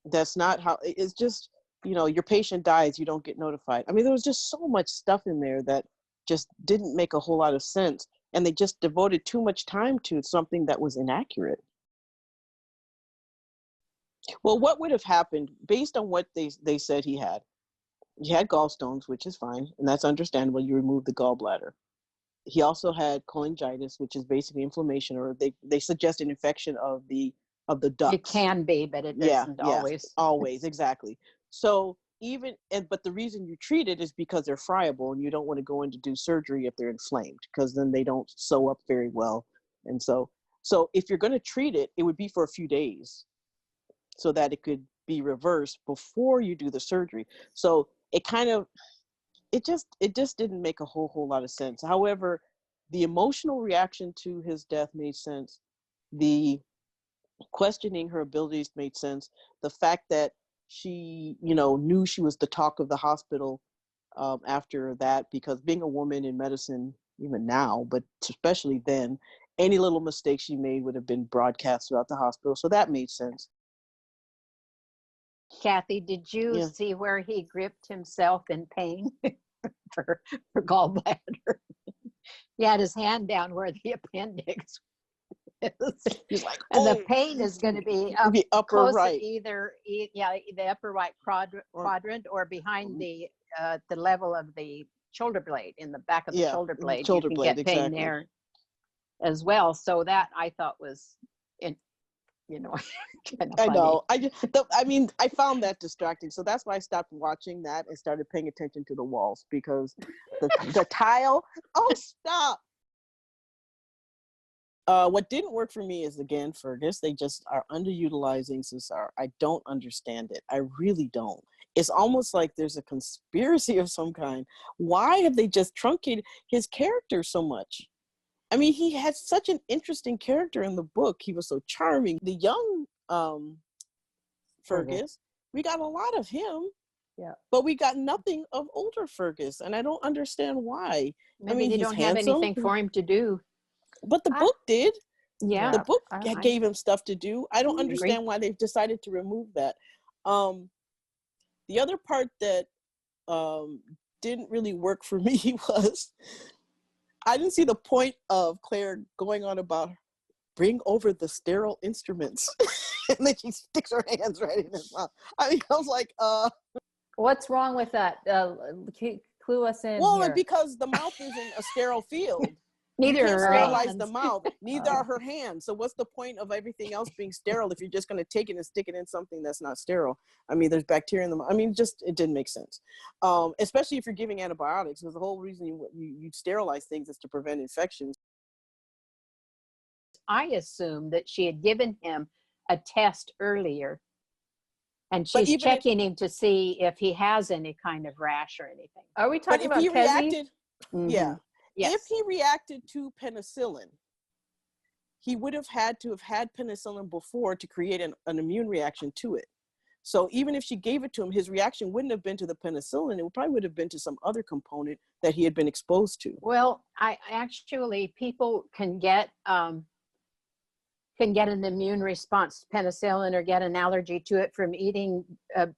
That's not how, it's just, your patient dies, you don't get notified. There was just so much stuff in there that just didn't make a whole lot of sense. And they just devoted too much time to something that was inaccurate. Well, what would have happened based on what they said he had? He had gallstones, which is fine. And that's understandable. You remove the gallbladder. He also had cholangitis, which is basically inflammation, or they suggest an infection of the ducts. It can be, but it doesn't always. Always, exactly. So but the reason you treat it is because they're friable, and you don't want to go in to do surgery if they're inflamed, because then they don't sew up very well. And so if you're going to treat it, it would be for a few days, so that it could be reversed before you do the surgery. So it just didn't make a whole lot of sense. However, the emotional reaction to his death made sense. The questioning her abilities made sense. The fact that she, knew she was the talk of the hospital after that, because being a woman in medicine, even now, but especially then, any little mistake she made would have been broadcast throughout the hospital. So that made sense. Kathy, did you Yeah. see where he gripped himself in pain for gallbladder? He had his hand down where the appendix is. He's like, And oh, the pain is going to be up the upper close right. to either the upper right quadrant or behind the level of the shoulder blade, in the back of the shoulder blade. Shoulder you can blade, get pain exactly. there as well. So that I thought was, kind of I funny. know. I found that distracting. So that's why I stopped watching that and started paying attention to the walls, because the tile. Oh, stop. What didn't work for me is, again, Fergus, they just are underutilizing Cesar. I don't understand it. I really don't. It's almost like there's a conspiracy of some kind. Why have they just truncated his character so much? I mean, he had such an interesting character in the book. He was so charming. The young Fergus, we got a lot of him. Yeah. But we got nothing of older Fergus, and I don't understand why. Maybe they don't have anything for him to do. But the book did. Yeah. The book gave him stuff to do. I don't understand agree. why they've decided to remove that. The other part that didn't really work for me was, I didn't see the point of Claire going on about bring over the sterile instruments. And then she sticks her hands right in his mouth. I mean, I was like, What's wrong with that? Clue us in well, here. because the mouth isn't a sterile field. Neither you can't are sterilize hands. the mouth. Neither are her hands. So what's the point of everything else being sterile if you're just going to take it and stick it in something that's not sterile? I mean, there's bacteria in the mouth. I mean, just, it didn't make sense. Especially if you're giving antibiotics, because the whole reason you sterilize things is to prevent infections. I assumed that she had given him a test earlier, and she's checking him to see if he has any kind of rash or anything. Are we talking about Kezi? Reacted, Mm-hmm. Yes. If he reacted to penicillin, he would have had penicillin before to create an immune reaction to it. So even if she gave it to him, his reaction wouldn't have been to the penicillin. It probably would have been to some other component that he had been exposed to. Well, people can get an immune response to penicillin or get an allergy to it from eating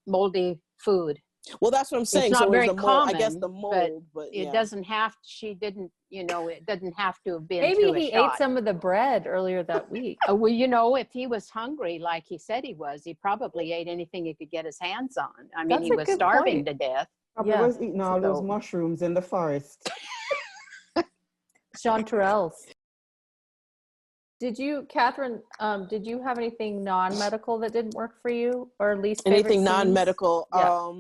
moldy food. Well, that's what I'm saying. It's not very the mold, common. I guess the mold, but it doesn't have. She didn't. It doesn't have to have been. Maybe he ate some of the bread earlier that week. Well, if he was hungry, like he said he was, he probably ate anything he could get his hands on. I mean, he was starving to death. Probably was eating all those mushrooms in the forest. Chanterelles. Did you, Catherine, did you have anything non-medical that didn't work for you, or least favorite anything scenes? Non-medical? Yeah.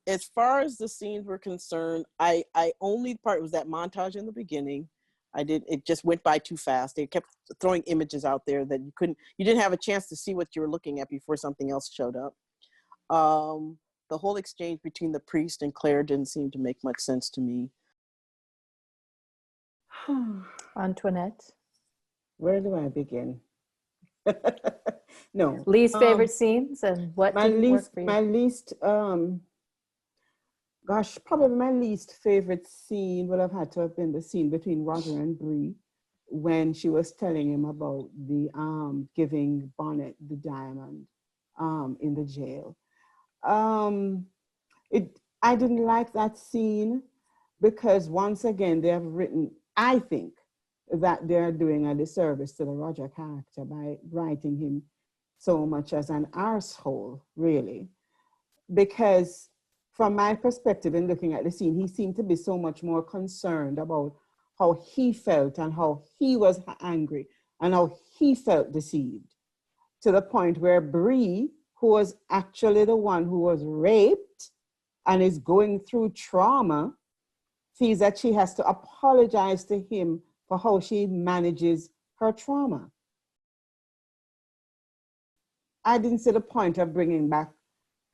As far as the scenes were concerned, I only part was that montage in the beginning. It just went by too fast. They kept throwing images out there that you didn't have a chance to see what you were looking at before something else showed up. The whole exchange between the priest and Claire didn't seem to make much sense to me. Antoinette. Where do I begin? No. Least favorite scenes and what didn't work for you? Probably my least favorite scene would have had to have been the scene between Roger and Bree when she was telling him about the giving Bonnet the diamond in the jail. I didn't like that scene because once again they have written, I think, that they're doing a disservice to the Roger character by writing him so much as an arsehole, really. Because from my perspective in looking at the scene, he seemed to be so much more concerned about how he felt and how he was angry and how he felt deceived, to the point where Bree, who was actually the one who was raped and is going through trauma, feels that she has to apologize to him for how she manages her trauma. I didn't see the point of bringing back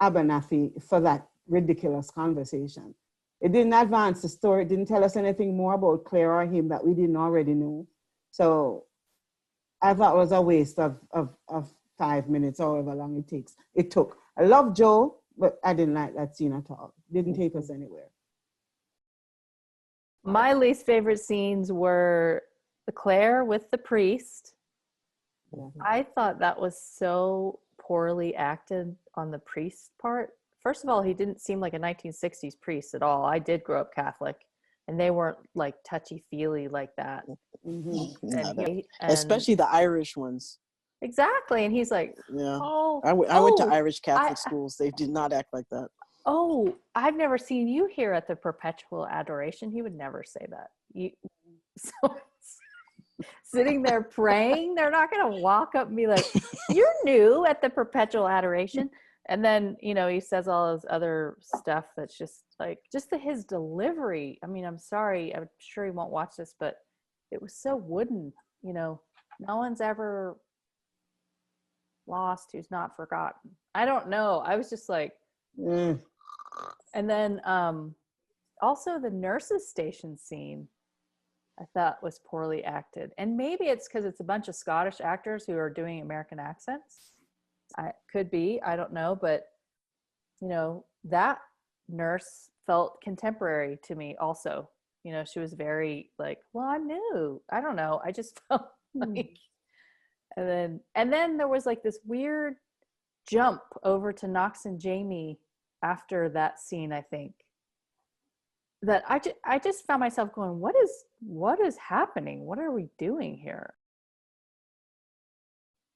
Abernathy for that ridiculous conversation. It didn't advance the story. It didn't tell us anything more about Claire or him that we didn't already know. So I thought it was a waste of 5 minutes, however long it took. I love Joe, but I didn't like that scene at all. Didn't take us anywhere. My least favorite scenes were the Claire with the priest. I thought that was so poorly acted on the priest part. First of all, he didn't seem like a 1960s priest at all. I did grow up Catholic, and they weren't like touchy-feely like that. And especially the Irish ones. Exactly. And he's like, yeah. oh, I went to Irish Catholic schools. They did not act like that. Oh, I've never seen you here at the Perpetual Adoration. He would never say that. So sitting there praying, they're not going to walk up and be like, you're new at the Perpetual Adoration. And then, he says all his other stuff that's just like, his delivery. I mean, I'm sorry. I'm sure he won't watch this, but it was so wooden. No one's ever lost who's not forgotten. I don't know. I was just like, And then also the nurses station scene I thought was poorly acted. And maybe it's because it's a bunch of Scottish actors who are doing American accents. Could be, I don't know. But, that nurse felt contemporary to me also. She was very like, well, I'm new. I don't know. I just felt like, and then there was like this weird jump over to Knox and Jamie after that scene, I think, that I just found myself going, what is happening? What are we doing here?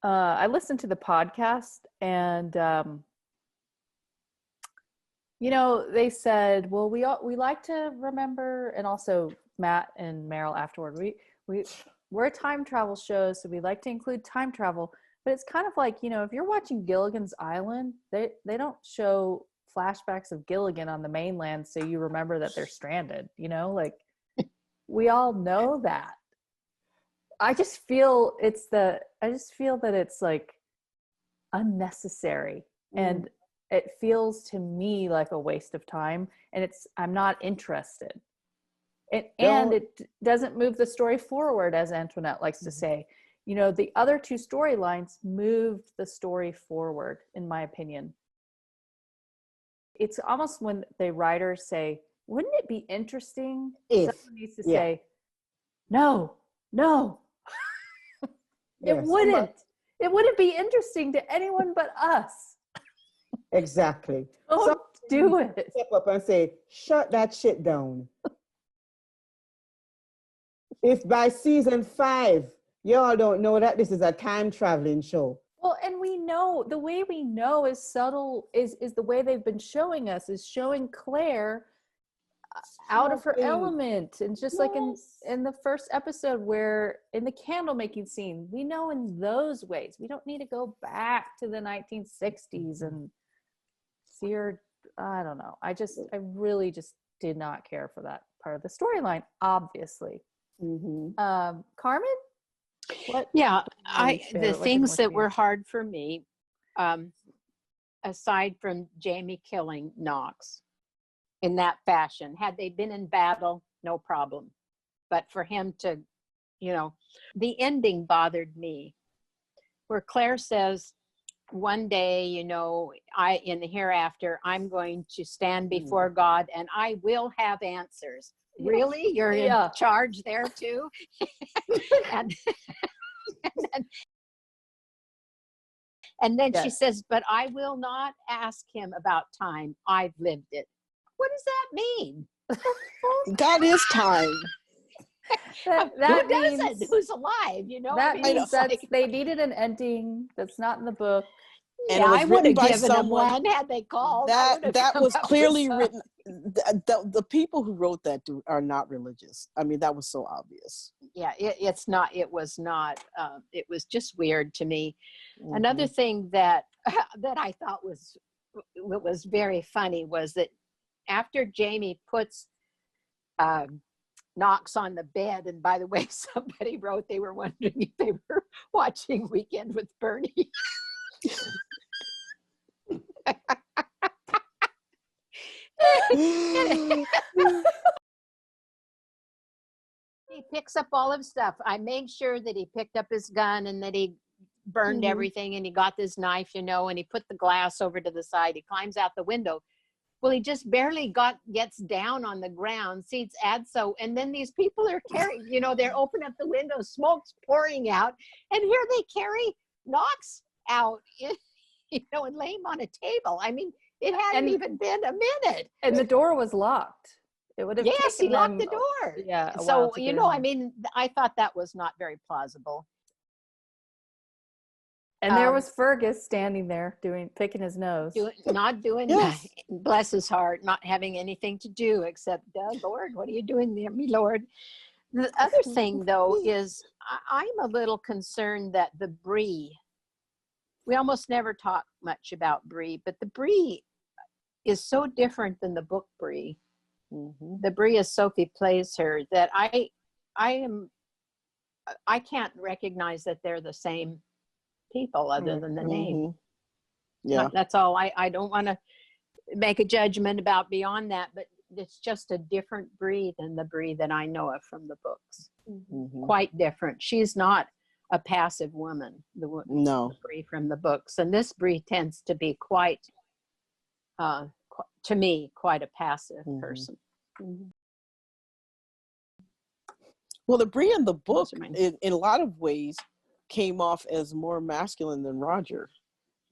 I listened to the podcast, and they said, well, we like to remember, and also Matt and Meryl afterward, we're a time travel show, so we like to include time travel. But it's kind of like, if you're watching Gilligan's Island, they don't show flashbacks of Gilligan on the mainland so you remember that they're stranded, like we all know that. I just feel that it's like unnecessary, and it feels to me like a waste of time, and I'm not interested. And it doesn't move the story forward, as Antoinette likes to say. The other two storylines moved the story forward, in my opinion. It's almost when the writers say, wouldn't it be interesting? Someone needs to say, no. It wouldn't. It wouldn't be interesting to anyone but us. Exactly. Don't do it. Step up and say, shut that shit down. If by season 5, y'all don't know that this is a time traveling show. Well, and we know, the way we know is subtle, is the way they've been showing us, is showing Claire out of her element. And just like in the first episode, where in the candle making scene, we know in those ways. We don't need to go back to the 1960s and see her. I don't know. I really just did not care for that part of the storyline, obviously. Carmen? What? Yeah, the things that were hard for me, aside from Jamie killing Knox in that fashion, had they been in battle, no problem. But for him to, the ending bothered me, where Claire says, one day, in the hereafter, I'm going to stand before God and I will have answers. Really? You're in charge there too? And then she says, but I will not ask him about time. I've lived it. What does that mean? God is time. That means, who's alive, That means that they needed an ending that's not in the book. And it was I would have given someone, them one had they called. That was clearly written. The people who wrote that are not religious. I mean, that was so obvious. Yeah, it's not. It was not. It was just weird to me. Another thing that I thought was very funny was that after Jamie puts Knox on the bed, and by the way, somebody wrote they were wondering if they were watching Weekend with Bernie. He picks up all of his stuff. I made sure that he picked up his gun and that he burned Mhm. everything, and he got this knife, you know, and he put the glass over to the side. He climbs out the window. Well, he just barely gets down on the ground, seats Adso, and then these people are carrying, you know, they're open up the window, smoke's pouring out, and here they carry Knox out, you know, and lay him on a table. I mean, it hadn't even been a minute. And the door was locked. It would have Yes, he taken locked them, the door. yeah, a while So, to you get know, in I there. mean, I thought that was not very plausible. And there was Fergus standing there picking his nose. Not doing, Yes. bless his heart, not having anything to do except, Lord, what are you doing there, me Lord? The other thing, though, is I'm a little concerned that the Bree, we almost never talk much about Bree, but the Bree is so different than the book Bree. Mhm. The Bree, as Sophie plays her, that I can't recognize that they're the same people other than the name. Mhm. Yeah. That's all. I don't want to make a judgment about beyond that, but it's just a different Bree than the Bree that I know of from the books. Mhm. Quite different. She's not a passive woman, No. the Bree from the books. And this Bree tends to be quite, to me, quite a passive person. Well, the Bree in the book, Those are mine. in a lot of ways, came off as more masculine than Roger.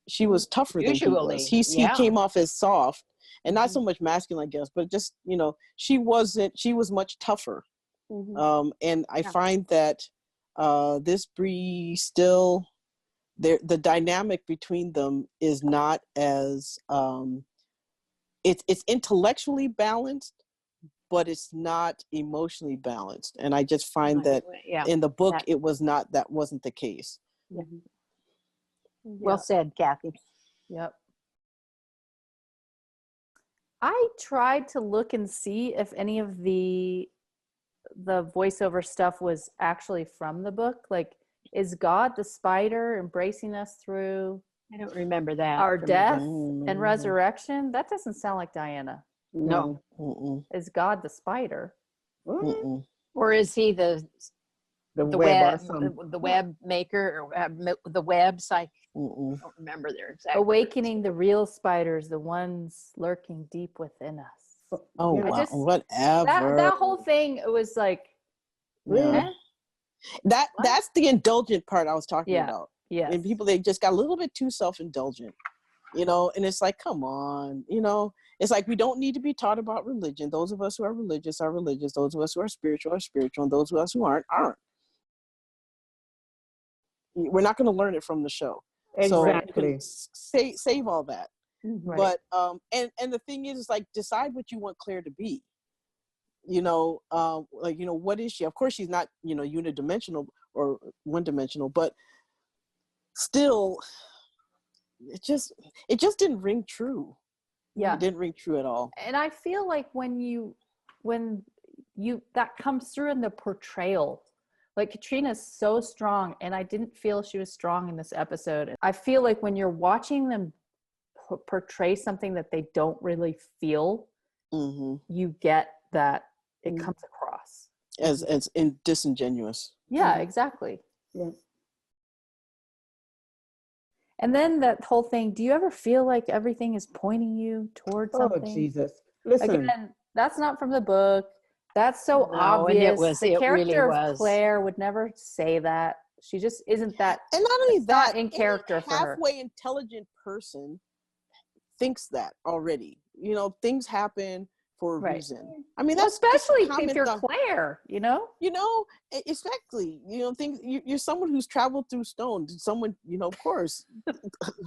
She was tougher than he was. Usually, He yeah. came off as soft and not so much masculine, I guess, but just, you know, she was much tougher. And I find that this Bree still, the dynamic between them is not as, it's intellectually balanced, but it's not emotionally balanced. And I just find that in the book, that wasn't the case. Well said, Kathy. Yep. I tried to look and see if any of the voiceover stuff was actually from the book. Like, is God the spider embracing us through I don't remember that. our death Mm-hmm. and resurrection? That doesn't sound like Diana. No. Mm-mm. Is God the spider? Mm-mm. Or is he the web web maker, or the webs? I Mm-mm. don't remember their exact Awakening the real spiders, the ones lurking deep within us. Oh, Yeah. wow. Whatever. That whole thing, it was like, Really? eh? That's the indulgent part I was talking Yeah. about. Yes. And people, they just got a little bit too self-indulgent, you know, and it's like, come on, you know, it's like, we don't need to be taught about religion. Those of us who are religious are religious. Those of us who are spiritual, and those of us who aren't. We're not going to learn it from the show. Exactly. So you can save all that. Right. But and the thing is like, decide what you want Claire to be. You know, like, you know, what is she? Of course, she's not, you know, unidimensional or one-dimensional, but still, it just didn't ring true. Yeah. It didn't ring true at all. And I feel like when you that comes through in the portrayal. Like, Katrina's so strong, and I didn't feel she was strong in this episode. I feel like when you're watching them portray something that they don't really feel, you get that it comes across as disingenuous. Yeah, exactly. Yeah. And then that whole thing, do you ever feel like everything is pointing you towards something? Oh, Jesus. Listen. Again, that's not from the book. That's so obvious. The character of Claire would never say that. She just isn't that. And not only that, not in character for her. Halfway intelligent person thinks that already. You know, things happen for a reason. I mean, that's especially if you're Claire. You know, exactly. You know, things. You're someone who's traveled through stone. Someone, you know, of course.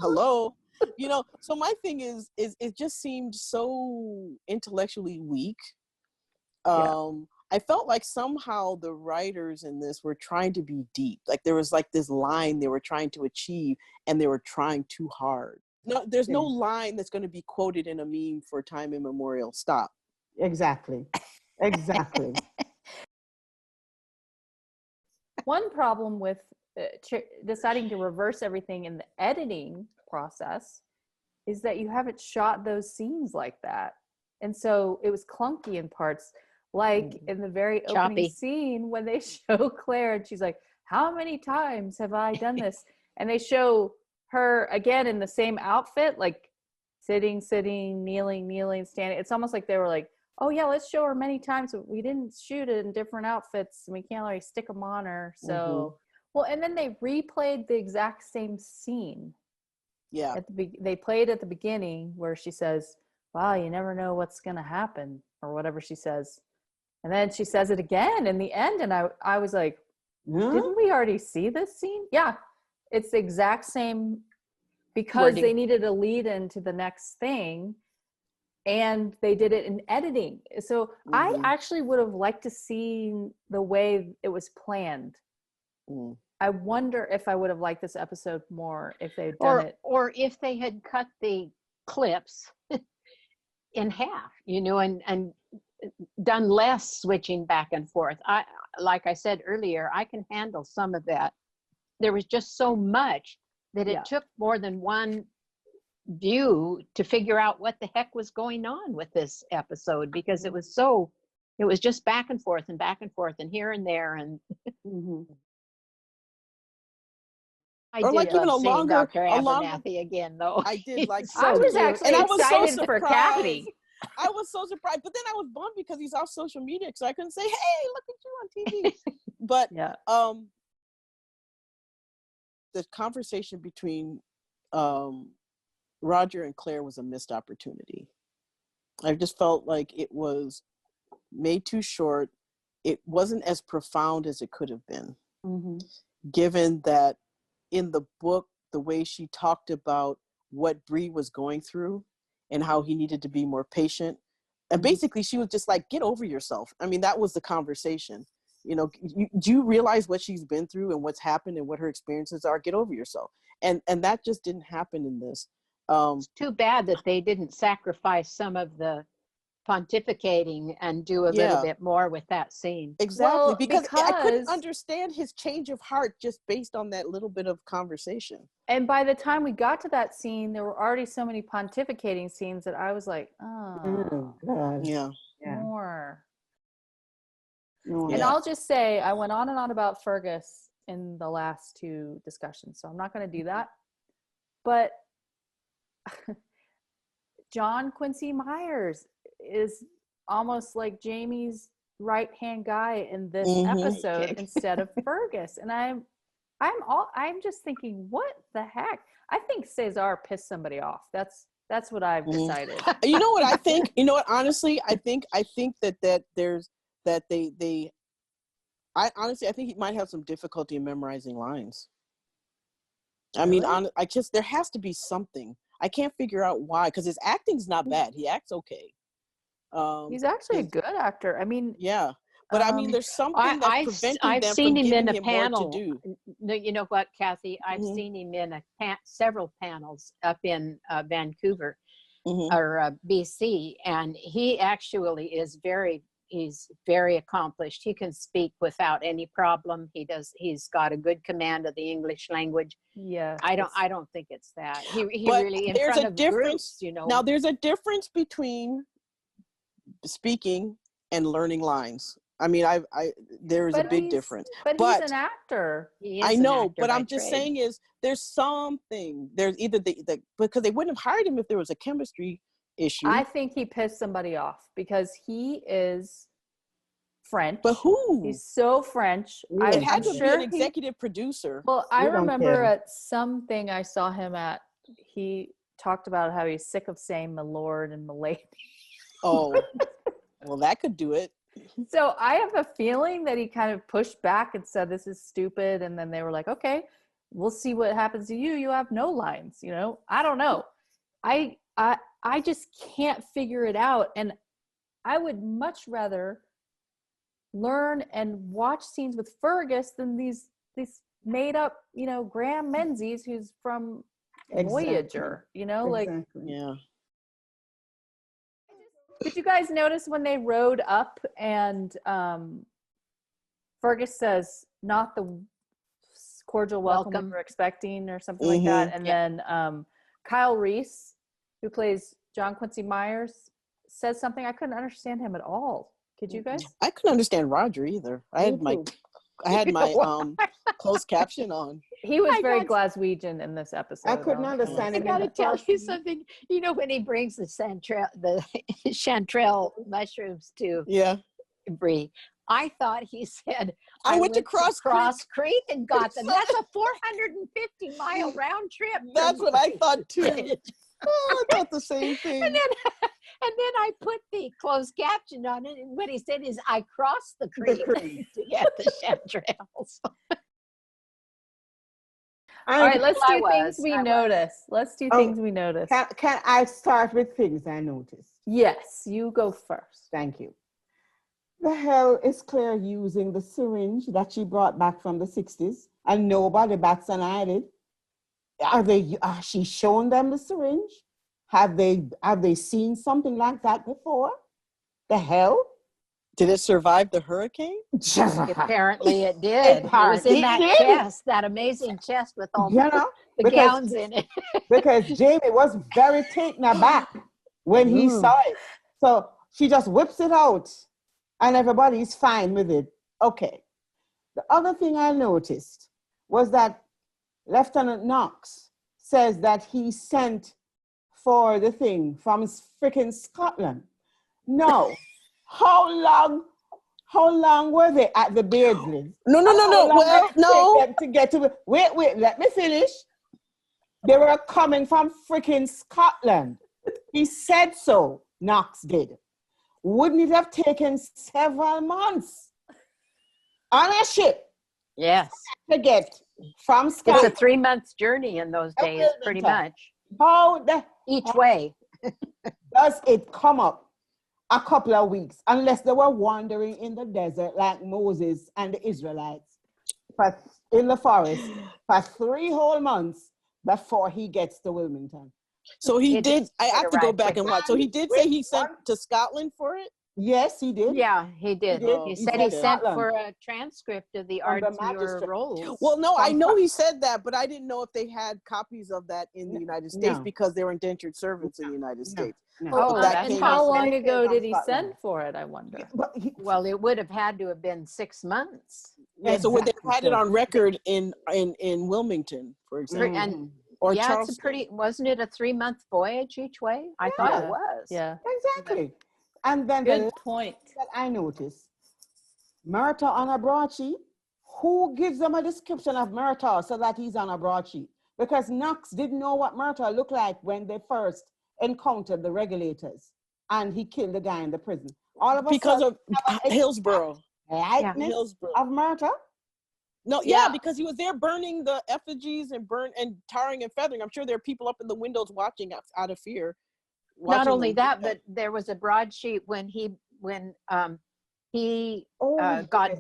Hello. You know. So my thing is it just seemed so intellectually weak. I felt like somehow the writers in this were trying to be deep. Like, there was like this line they were trying to achieve, and they were trying too hard. No, there's no line that's going to be quoted in a meme for time immemorial. Stop. Exactly. Exactly. One problem with deciding to reverse everything in the editing process is that you haven't shot those scenes like that. And so it was clunky in parts. Like in the very opening scene when they show Claire and she's like, how many times have I done this? and they show her again in the same outfit, like sitting, kneeling, standing. It's almost like they were like, oh yeah, let's show her many times, but we didn't shoot it in different outfits and we can't like stick them on her. So well, and then they replayed the exact same scene. Yeah. They played at the beginning where she says, wow, you never know what's going to happen, or whatever she says. And then she says it again in the end. And I was like, didn't we already see this scene? Yeah. It's the exact same, because they needed a lead into the next thing, and they did it in editing. So I actually would have liked to see the way it was planned. I wonder if I would have liked this episode more if they'd done it. Or if they had cut the clips in half, you know, and done less switching back and forth. Like I said earlier, I can handle some of that. There was just so much that it took more than one view to figure out what the heck was going on with this episode, because it was just back and forth and here and there. And I or did like even love a seeing longer, Dr. Abernathy again, though. I did like. I was actually and I was excited so for surprised. Kathy. I was so surprised, but then I was bummed because he's off social media, so I couldn't say, "Hey, look at you on TV." But the conversation between Roger and Claire was a missed opportunity. I just felt like it was made too short. It wasn't as profound as it could have been, given that in the book, the way she talked about what Bree was going through and how he needed to be more patient. And basically she was just like, get over yourself. I mean, that was the conversation. You know, do you realize what she's been through and what's happened and what her experiences are? Get over yourself. And that just didn't happen in this. It's too bad that they didn't sacrifice some of the pontificating and do a little bit more with that scene. Exactly. Well, because I couldn't understand his change of heart just based on that little bit of conversation. And by the time we got to that scene, there were already so many pontificating scenes that I was like, oh God. Yeah. more. No. And I'll just say, I went on and on about Fergus in the last two discussions, so I'm not going to do that. But John Quincy Myers is almost like Jamie's right-hand guy in this episode instead of Fergus. And I'm just thinking, what the heck? I think Cesar pissed somebody off. That's what I've decided. You know what I think? You know what? Honestly, I think that there's that they. I honestly, I think he might have some difficulty in memorizing lines. I mean, there has to be something. I can't figure out why, because his acting's not bad. He acts okay. He's actually a good actor. I mean, but I mean, there's something that's preventing them from giving him more to do. You know what, Kathy? I've seen him in several panels up in Vancouver or BC, and he actually is he's very accomplished. He can speak without any problem. He's got a good command of the English language. Yeah. I don't think it's that. He but really, in there's front a of difference, groups, you know. Now there's a difference between speaking and learning lines. I mean, there is a big difference. But he's an actor. I know, but I'm just saying is there's something. There's either because they wouldn't have hired him if there was a chemistry issue. I think he pissed somebody off because he is French. But who? He's so French. It had to be an executive producer. Well, I remember at something I saw him at, he talked about how he's sick of saying my lord and my lady. Oh, well, that could do it. So I have a feeling that he kind of pushed back and said, this is stupid. And then they were like, okay, we'll see what happens to you. You have no lines, you know? I don't know. I just can't figure it out. And I would much rather learn and watch scenes with Fergus than these made up, you know, Graham Menzies, who's from Voyager, you know, like, yeah. Did you guys notice when they rode up and Fergus says, not the cordial welcome we were expecting or something like that. And then Kyle Reese, who plays John Quincy Myers, says something. I couldn't understand him at all. Could you guys? I couldn't understand Roger either. I had my I had my know, closed caption on. He was I very got- Glaswegian in this episode. I couldn't though. understand I him in got to the tell first you scene. something. You know, when he brings the chanterelle mushrooms to Yeah. Bree, I thought he said, I went to Cross Creek. Cross Creek and got them. So That's a 450-mile round trip. That's from what I thought too. Bridge. Oh, I thought the same thing. And then I put the closed caption on it, and what he said is, "I crossed the creek to get the chanterelles." All right, let's I do was, things we I was. notice. Let's do Oh, things we notice. Can I start with things I noticed? Yes, you go first. Thank you. The hell is Claire using the syringe that she brought back from the 60s and nobody bats an eyelid? Are she shown them the syringe? Have they seen something like that before? The hell? Did it survive the hurricane? Apparently, it did. It was in that chest, that amazing chest with all the gowns in it. Because Jamie was very taken aback when he saw it. So she just whips it out and everybody's fine with it. Okay. The other thing I noticed was that Lieutenant Knox says that he sent for the thing from freaking Scotland. No. How long were they at the Beardsley? No. Well, no. To get to wait, let me finish. They were coming from freaking Scotland. He said so, Knox did. Wouldn't it have taken several months on a ship? Yes. To get from Scotland? It's a 3-month journey in those days, pretty much. How Each way. does it come up a couple of weeks, unless they were wandering in the desert like Moses and the Israelites in the forest for 3 whole months before he gets to Wilmington? So he did. I have to go back and watch. So he did say he sent to Scotland for it? Yes, he did. Yeah, he did. He said he sent Scotland for a transcript of the art to your roles. Well, no, I know he said that, but I didn't know if they had copies of that in the United States because they were indentured servants in the United States. No. And how long ago did he send for it, I wonder? Well, it would have had to have been 6 months. Yeah, so would they have had it on record in Wilmington, for example? And or yeah, Charleston? it's a pretty, wasn't it a 3-month voyage each way? I thought it was. Yeah. Exactly. And then good point that I noticed, Murta on a broadsheet. Who gives them a description of Murta so that he's on a broadsheet? Because Knox didn't know what Murta looked like when they first encountered the regulators and he killed the guy in the prison. All of a because sudden, of Hillsborough. Likeness of Murta? No, yeah, because he was there burning the effigies and tarring and feathering. I'm sure there are people up in the windows watching out of fear. Not only that, but there was a broadsheet when he got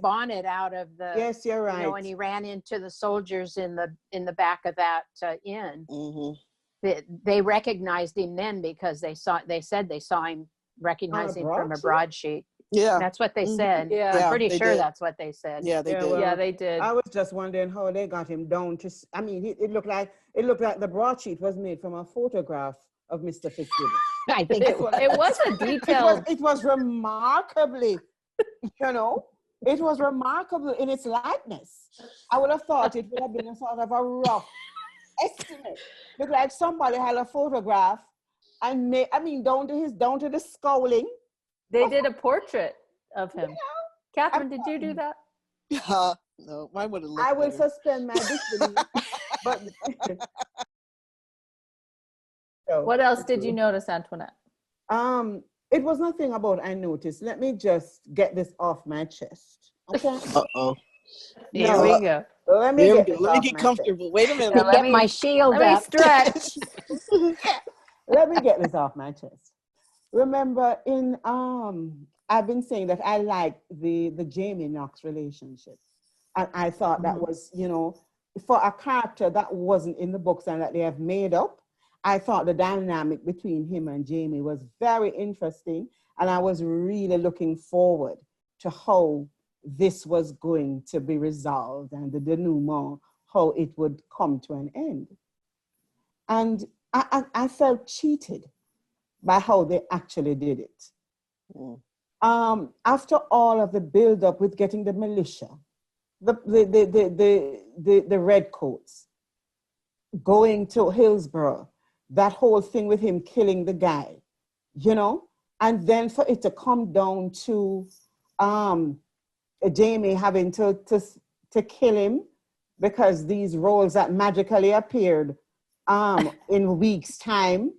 Bonnet out of the. Yes, you're right. You know, and he ran into the soldiers in the back of that inn. Mm-hmm. They recognized him then because they said they saw him, recognized him from a broadsheet. Yeah, that's what they said. Yeah, I'm pretty sure that's what they said. Yeah, they did. Well, yeah, they did. I was just wondering how they got him down to. I mean, it looked like the broadsheet was made from a photograph of Mr. Fitzgibbon. I think it was a detailed. It was remarkably, it was remarkable in its likeness. I would have thought it would have been a sort of a rough estimate. Looked like somebody had a photograph and down to the scowling. They did a portrait of him. Catherine, did you do that? No, mine would have looked I will better. suspend my disbelief. But what else did you notice, Antoinette? It was nothing about I noticed. Let me just get this off my chest. Okay. Uh-oh. Here we go. Let me get comfortable. Wait a minute. Let me get my shield Let me up. stretch. Let me get this off my chest. Remember, I've been saying that I like the Jamie Knox relationship, and I thought that was, for a character that wasn't in the books and that they have made up. I thought the dynamic between him and Jamie was very interesting, and I was really looking forward to how this was going to be resolved and the denouement, how it would come to an end. And I felt cheated by how they actually did it. After all of the build-up with getting the militia the red coats going to Hillsborough, that whole thing with him killing the guy, you know, and then for it to come down to Jamie having to kill him because these roles that magically appeared in weeks' time,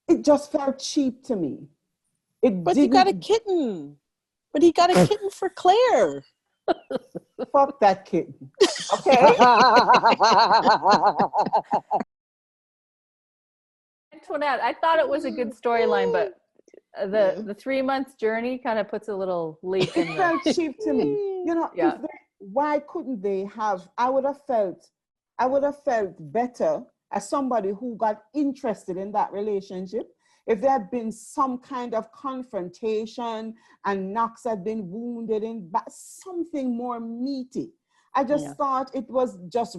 it just felt cheap to me. But he got a kitten. But he got a kitten for Claire. Fuck that kitten. Okay. Antoinette, I thought it was a good storyline, but the 3 months journey kind of puts a little leak in it felt cheap to me. You know, yeah. Why couldn't they have? I would have felt better as somebody who got interested in that relationship if there had been some kind of confrontation and Knox had been wounded in something more meaty. I just thought it was just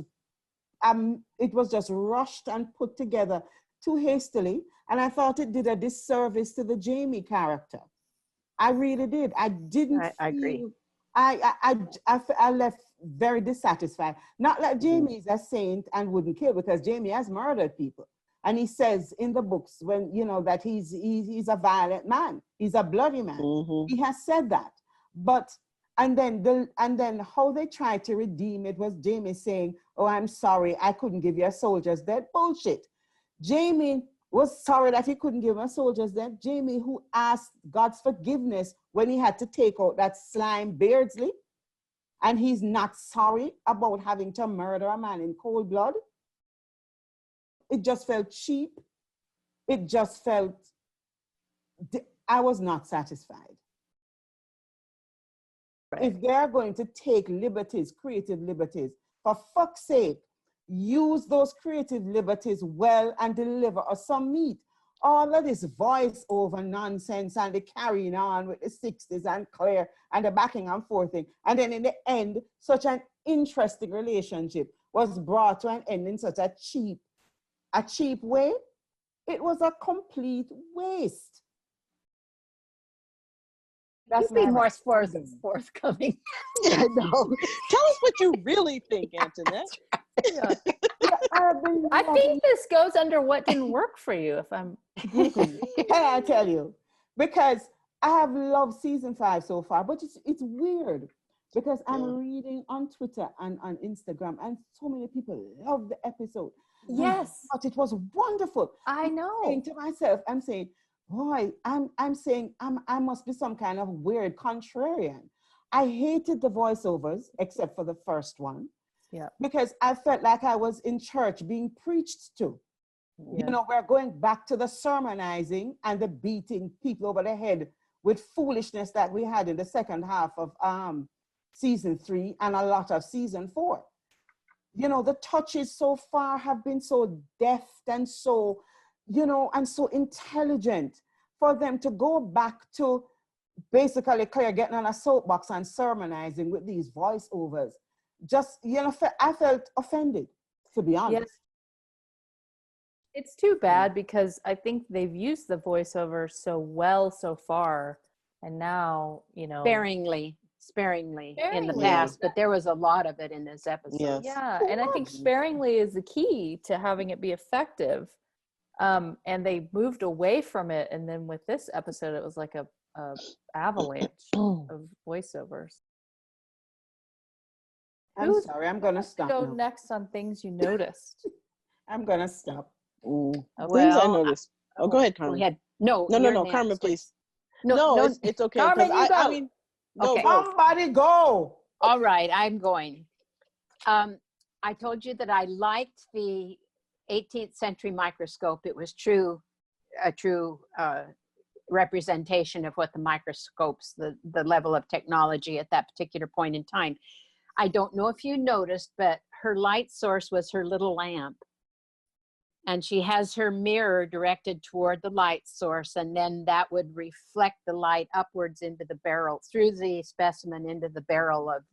rushed and put together too hastily, and I thought it did a disservice to the Jamie character. I really did. I didn't. I agree. I left very dissatisfied. Not like Jamie is a saint and wouldn't kill, because Jamie has murdered people, and he says in the books when that he's a violent man, he's a bloody man. He has said that, but and then how they tried to redeem it was Jamie saying, "Oh, I'm sorry, I couldn't give you a soldier's death." Bullshit. Jamie was sorry that he couldn't give him a soldier's death. Jamie, who asked God's forgiveness when he had to take out that slime Beardsley, and he's not sorry about having to murder a man in cold blood. It just felt cheap. It just felt, I was not satisfied. Right. If they're going to take liberties, creative liberties, for fuck's sake, use those creative liberties well and deliver us some meat. All of this voice-over nonsense and the carrying on with the 60s and Claire and the backing and forth thing. And then in the end, such an interesting relationship was brought to an end in such a cheap way. It was a complete waste. That's be more forthcoming. Yeah, I know. Tell us what you really think, Antoinette. Yeah. I think this goes under what didn't work for you, if I'm and I tell you, because I have loved season 5 so far, but it's weird because I'm reading on Twitter and on Instagram, and so many people love the episode. Yes, but it was wonderful. I know. I'm saying to myself, I'm saying, boy, I'm saying I must be some kind of weird contrarian. I hated the voiceovers except for the first one. Yeah. Because I felt like I was in church being preached to. Yeah. You know, we're going back to the sermonizing and the beating people over the head with foolishness that we had in the second half of season 3 and a lot of season 4. You know, the touches so far have been so deft and so, and so intelligent. For them to go back to basically Claire getting on a soapbox and sermonizing with these voiceovers, just, I felt offended, to be honest. Yes. It's too bad because I think they've used the voiceover so well so far, and now, sparingly in the past, but there was a lot of it in this episode. Yes. Yeah, and I think sparingly is the key to having it be effective. And they moved away from it, and then with this episode, it was like a avalanche of voiceovers. I'm sorry, I'm going to stop. Go next on things you noticed. I'm going to stop. Things I noticed. Go ahead, Carmen. Go ahead. No, Carmen, please. No, it's okay. Carmen, I mean, no, okay. go. Somebody go. All right, I'm going. I told you that I liked the 18th century microscope. It was a true representation of what the microscopes, the level of technology at that particular point in time. I don't know if you noticed, but her light source was her little lamp. And she has her mirror directed toward the light source, and then that would reflect the light upwards into the barrel, through the specimen into the barrel of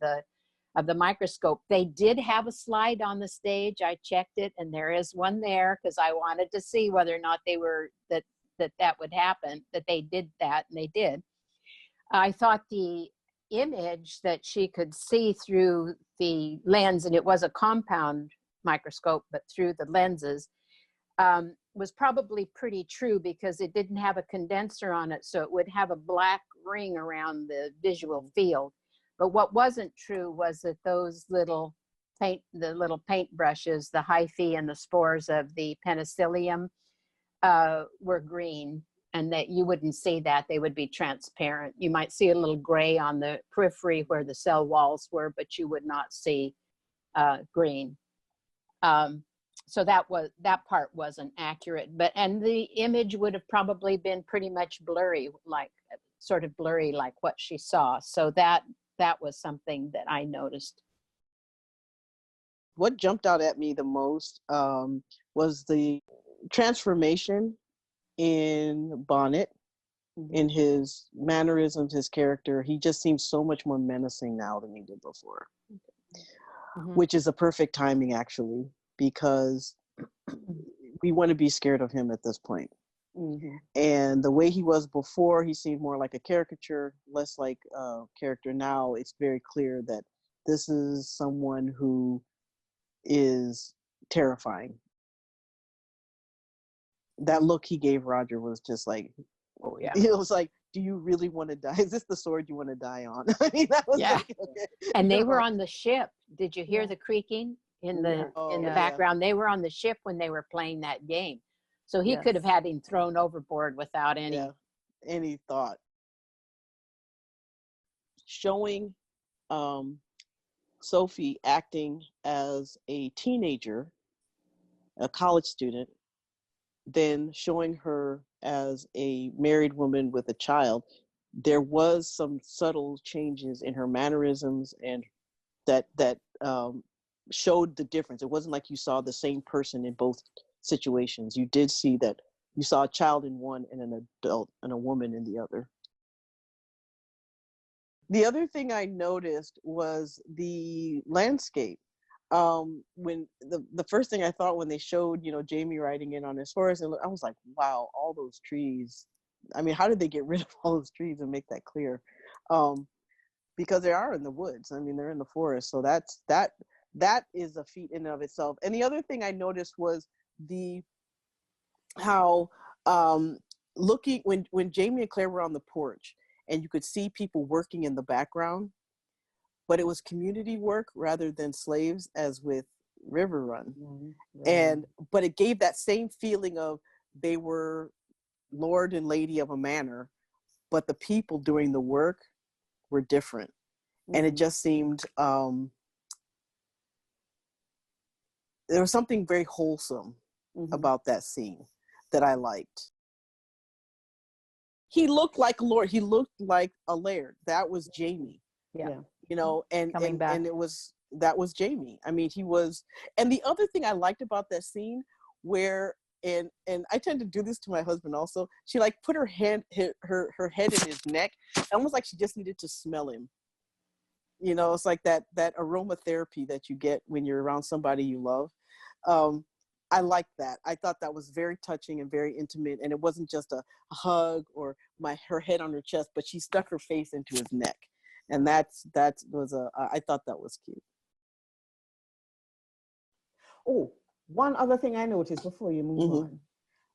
the microscope. They did have a slide on the stage. I checked it, and there is one there because I wanted to see whether or not they were that would happen, that they did that, and they did. I thought the image that she could see through the lens, and it was a compound microscope, but through the lenses, was probably pretty true because it didn't have a condenser on it, so it would have a black ring around the visual field. But what wasn't true was that those little paint brushes, the hyphae and the spores of the penicillium, were green, and that you wouldn't see that. They would be transparent. You might see a little gray on the periphery where the cell walls were, but you would not see green. So that part wasn't accurate, and the image would have probably been pretty much blurry, like sort of blurry, like what she saw. So that was something that I noticed. What jumped out at me the most was the transformation in Bonnet, in his mannerisms, his character. He just seems so much more menacing now than he did before, which is a perfect timing, actually, because we want to be scared of him at this point. And the way he was before, he seemed more like a caricature, less like a character. Now it's very clear that this is someone who is terrifying. That look he gave Roger was just like, oh yeah, it was like, do you really want to die? Is this the sword you want to die on? I mean, that was like, okay. And they were on the ship. Did you hear the creaking in the background? They were on the ship when they were playing that game. So he could have had him thrown overboard without any thought. Showing Sophie acting as a teenager, a college student, then showing her as a married woman with a child, there was some subtle changes in her mannerisms, and that showed the difference. It wasn't like you saw the same person in both situations. You did see that you saw a child in one and an adult and a woman in the other. The other thing I noticed was the landscape. When the first thing I thought when they showed, Jamie riding in on his horse, and I was like, wow, all those trees. I mean, how did they get rid of all those trees and make that clear? Because they are in the woods. I mean, they're in the forest. So that is a feat in and of itself. And the other thing I noticed was how looking when Jamie and Claire were on the porch, and you could see people working in the background, but it was community work rather than slaves, as with River Run. But it gave that same feeling of they were lord and lady of a manor, but the people doing the work were different. And it just seemed, there was something very wholesome about that scene that I liked. He looked like a lord. He looked like a laird. That was Jamie. And that was Jamie. I mean, he was. And the other thing I liked about that scene, where and I tend to do this to my husband also, she like put her head in his neck, almost like she just needed to smell him. It's like that aromatherapy that you get when you're around somebody you love. I liked that. I thought that was very touching and very intimate, and it wasn't just a hug or her head on her chest, but she stuck her face into his neck, and I thought that was cute. Oh, one other thing I noticed before you move on,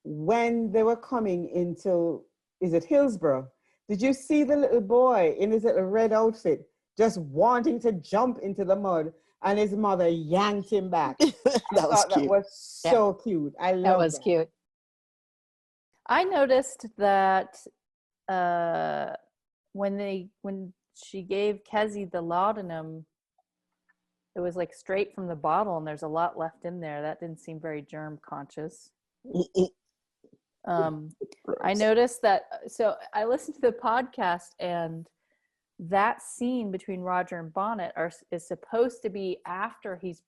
when they were coming into, is it Hillsborough? Did you see the little boy in his little red outfit just wanting to jump into the mud, and his mother yanked him back? That was so cute. I love that. Was cute. I noticed that when she gave Kezzy the laudanum, it was like straight from the bottle, and there's a lot left in there. That didn't seem very germ conscious. I noticed that. So I listened to the podcast, and that scene between Roger and Bonnet is supposed to be after he's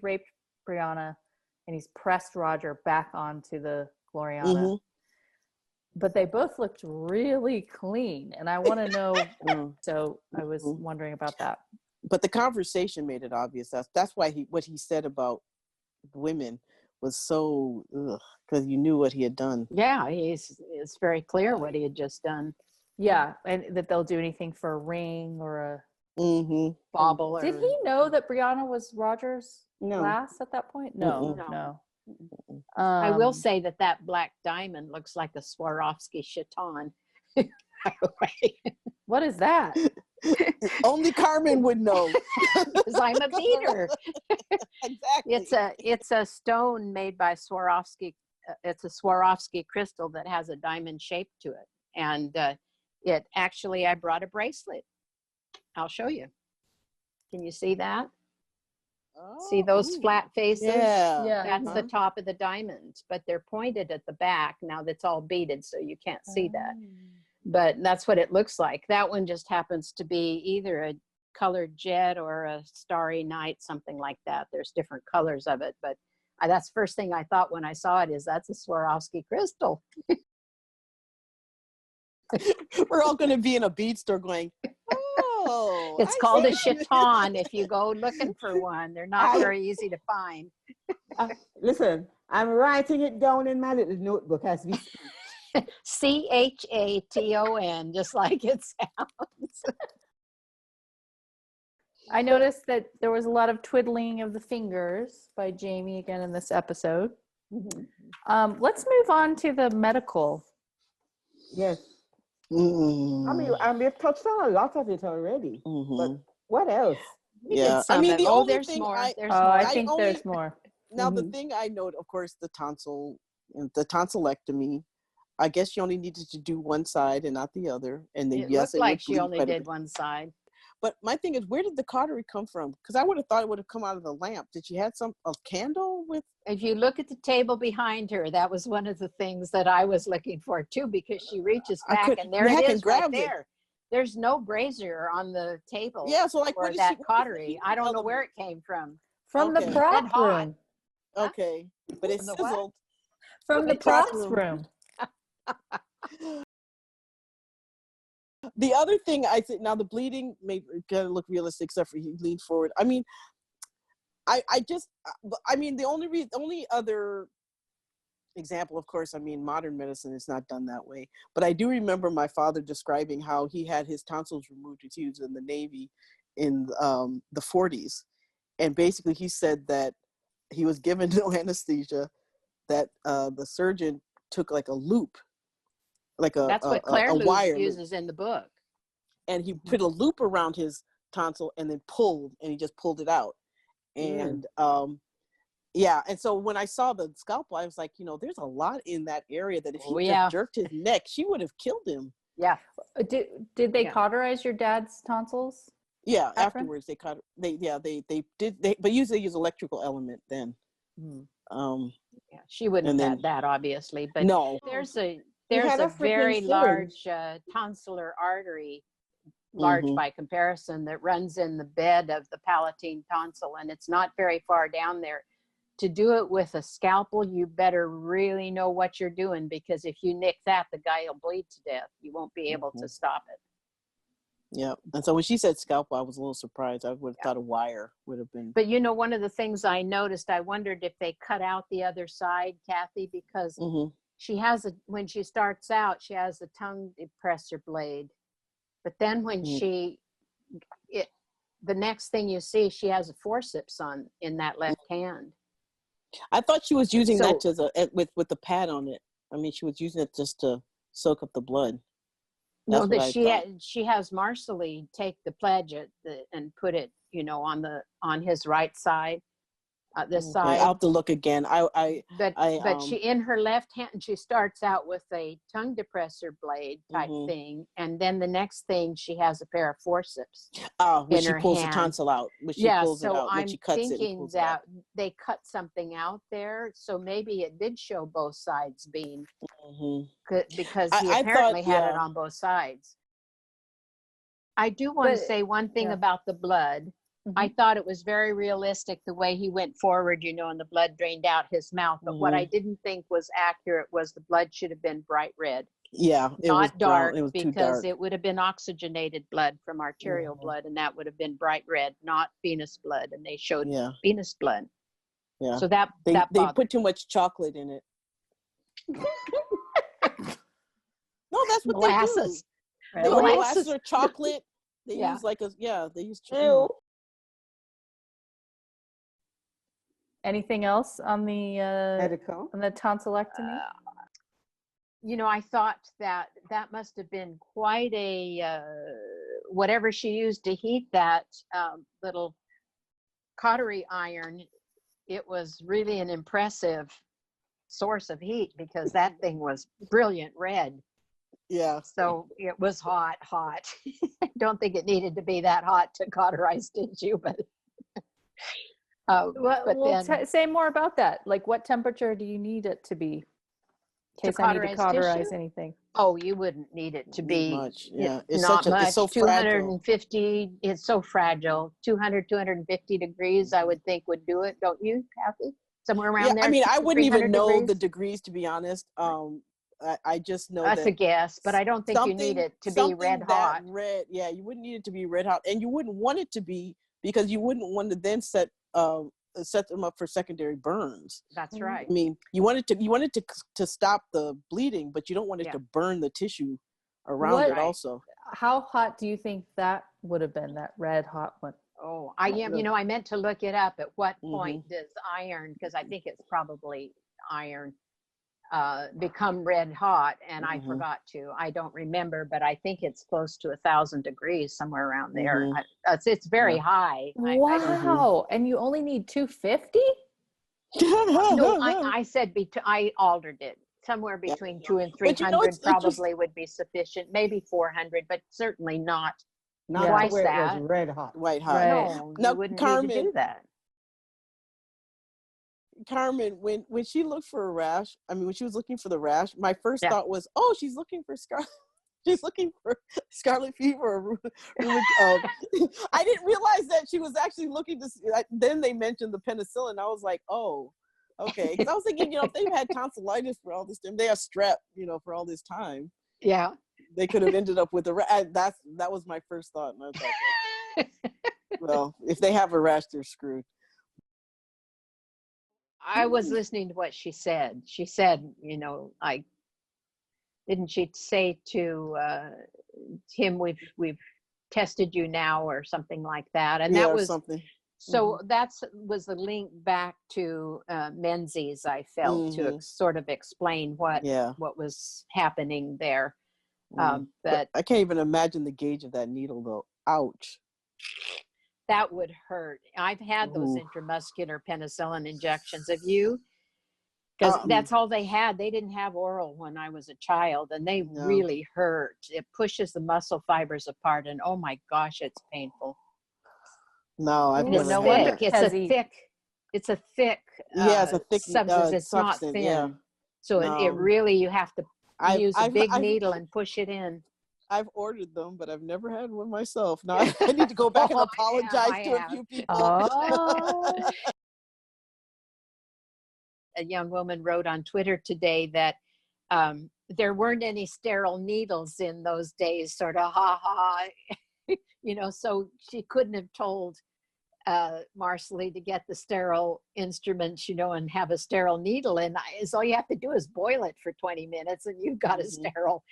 raped Brianna and he's pressed Roger back onto the Gloriana. But they both looked really clean, and I want to know. So I was wondering about that. But the conversation made it obvious. That's why what he said about women was so, because you knew what he had done. Yeah, it's very clear what he had just done. Yeah, and that they'll do anything for a ring or a. Mm-hmm. Bauble. Did Or, he know that Brianna was Roger's No. lass at that point? No, Mm-mm. no. I will Um, say that that black diamond looks like a Swarovski chaton. By the way, what is that? Only Carmen would know. because I'm a beater. Exactly. It's a stone made by Swarovski. It's a Swarovski crystal that has a diamond shape to it, and it actually I brought a bracelet. I'll show you. Can you see that? See those ooh. flat faces? Yeah. Yeah. That's the top of the diamond, but they're pointed at the back. Now that's all beaded, so you can't see that. But that's what it looks like. That one just happens to be either a colored jet or a starry night, something like that. There's different colors of it, but that's the first thing I thought when I saw it is that's a Swarovski crystal. We're all going to be in a bead store going, oh. It's I called a see." chaton if you go looking for one. They're not very easy to find. Listen, I'm writing it down in my little notebook as we speak. Chaton, just like it sounds. I noticed that there was a lot of twiddling of the fingers by Jamie again in this episode. Let's move on to the medical. Yes. Mm. I mean, we've touched on a lot of it already. But what else? We Yeah. did some I mean, of the it. only There's thing more. There's Oh, more. I think there's more. Now, the thing I note, of course, the tonsillectomy. I guess she only needed to do one side and not the other. And then, It yes, looked it like would she bleed only quite a did bit. one side. But my thing is, where did the cautery come from? Because I would have thought it would have come out of the lamp. Did she have a candle with? If you look at the table behind her, that was one of the things that I was looking for too, because she reaches back and there it is right there. There's no brazier on the table. Yeah, so like for that cautery. I don't know where it came from. From the prop room. Okay, but it sizzled. From the props room. The other thing I think, now the bleeding gotta look realistic, except for he leaned forward. I mean, I mean, the only other example, of course, I mean, modern medicine is not done that way. But I do remember my father describing how he had his tonsils removed when he was in the Navy in the 40s. And basically he said that he was given no anesthesia, that the surgeon took like a loop, like That's what Claire wire uses in the book. And he put a loop around his tonsil and then he just pulled it out. And yeah, and so when I saw the scalpel, I was like, there's a lot in that area that if he just jerked his neck, she would have killed him. Yeah. Did they cauterize your dad's tonsils? Yeah, afterwards they did, but usually use electrical element then. Yeah, she wouldn't have had that, obviously, but no. There's a very large tonsillar artery, large by comparison, that runs in the bed of the palatine tonsil, and it's not very far down there. To do it with a scalpel, you better really know what you're doing, because if you nick that, the guy will bleed to death. You won't be able to stop it. Yeah, and so when she said scalpel, I was a little surprised. I would have thought a wire would have been. But one of the things I noticed, I wondered if they cut out the other side, Kathy, because she has when she starts out, she has a tongue depressor blade. But then when the next thing you see, she has a forceps in that left hand. I thought she was using that with the pad on it. I mean, she was using it just to soak up the blood. That's she has Marcelly take the pledge and put it, on his right side, this side. I'll have to look again. But she, in her left hand, she starts out with a tongue depressor blade type thing, and then the next thing she has a pair of forceps. When she pulls the tonsil out. When she pulls it out. When she cuts it. I'm thinking that they cut something out there, so maybe it did show both sides being, because he apparently had it on both sides. I do want to say one thing about the blood. I thought it was very realistic the way he went forward, and the blood drained out his mouth. But what I didn't think was accurate was the blood should have been bright red. Yeah, not dark, it was because too dark. it would have been oxygenated blood from arterial blood, and that would have been bright red, not venous blood. And they showed venous blood. Yeah. So that they put too much chocolate in it. No, that's what molasses. They Really? molasses or chocolate. They Yeah. use like a they use Ew. Anything else on the Medical. tonsillectomy? You know, I thought that that must have been quite a whatever she used to heat that little cautery iron. It was really an impressive source of heat because that thing was brilliant red. Yeah. So it was hot. I don't think it needed to be that hot to cauterize tissue, but Say more about that. Like, what temperature do you need it to be in case I need to cauterize cauterize tissue? anything? Oh, you wouldn't need it to be much. Yeah. not much. It's so fragile. 250. It's so fragile. 200, 250 degrees, I would think would do it. Don't you, Kathy? Somewhere around there. I mean, I wouldn't even 300 know degrees? the degrees, to be honest. I just know That's that a guess, but I don't think you need it to be red hot. Red, yeah, you wouldn't need it to be red hot, and you wouldn't want it to be, because you wouldn't want to then set them up for secondary burns. That's right. I mean, you want it to stop the bleeding, but you don't want it to burn the tissue around it also. How hot do you think that would have been, that red hot one? Oh, I meant to look it up. At what point does iron, because I think it's probably iron, become red hot? And I forgot to. I don't remember, but I think it's close to 1,000 degrees, somewhere around there. It's very high. Wow. And you only need 250? No, I said I altered it. Somewhere between 200 and 300 probably would be sufficient. Maybe 400, but certainly not twice where that. it was red hot. White hot. Right. No, you wouldn't need to do that. Carmen, when she looked for a rash, when she was looking for the rash, my first thought was, oh, she's looking for scarlet fever. I didn't realize that she was actually looking to. Then they mentioned the penicillin. I was like, oh, okay. Because I was thinking, if they've had tonsillitis for all this time, they have strep, for all this time. Yeah. They could have ended up with a rash. That was my first thought, and I thought, well, if they have a rash, they're screwed. I was listening to what she said. She said, didn't she say to him, we've tested you now, or something like that? And that was something. So that was the link back to Menzies, I felt, to sort of explain what was happening there. But I can't even imagine the gauge of that needle, though. Ouch. That would hurt. I've had those intramuscular penicillin injections. Have you? Because that's all they had. They didn't have oral when I was a child, and they really hurt. It pushes the muscle fibers apart, and oh my gosh, it's painful. No, I've never. No had wonder. It's a thick. It's a thick. It's a thick substance. It's not thin. Yeah. So it really, you have to use a big needle and push it in. I've ordered them, but I've never had one myself. Now I need to go back and apologize to a few people. Oh. A young woman wrote on Twitter today that there weren't any sterile needles in those days, sort of so she couldn't have told Marcelly to get the sterile instruments, and have a sterile needle. And so all you have to do is boil it for 20 minutes and you've got a sterile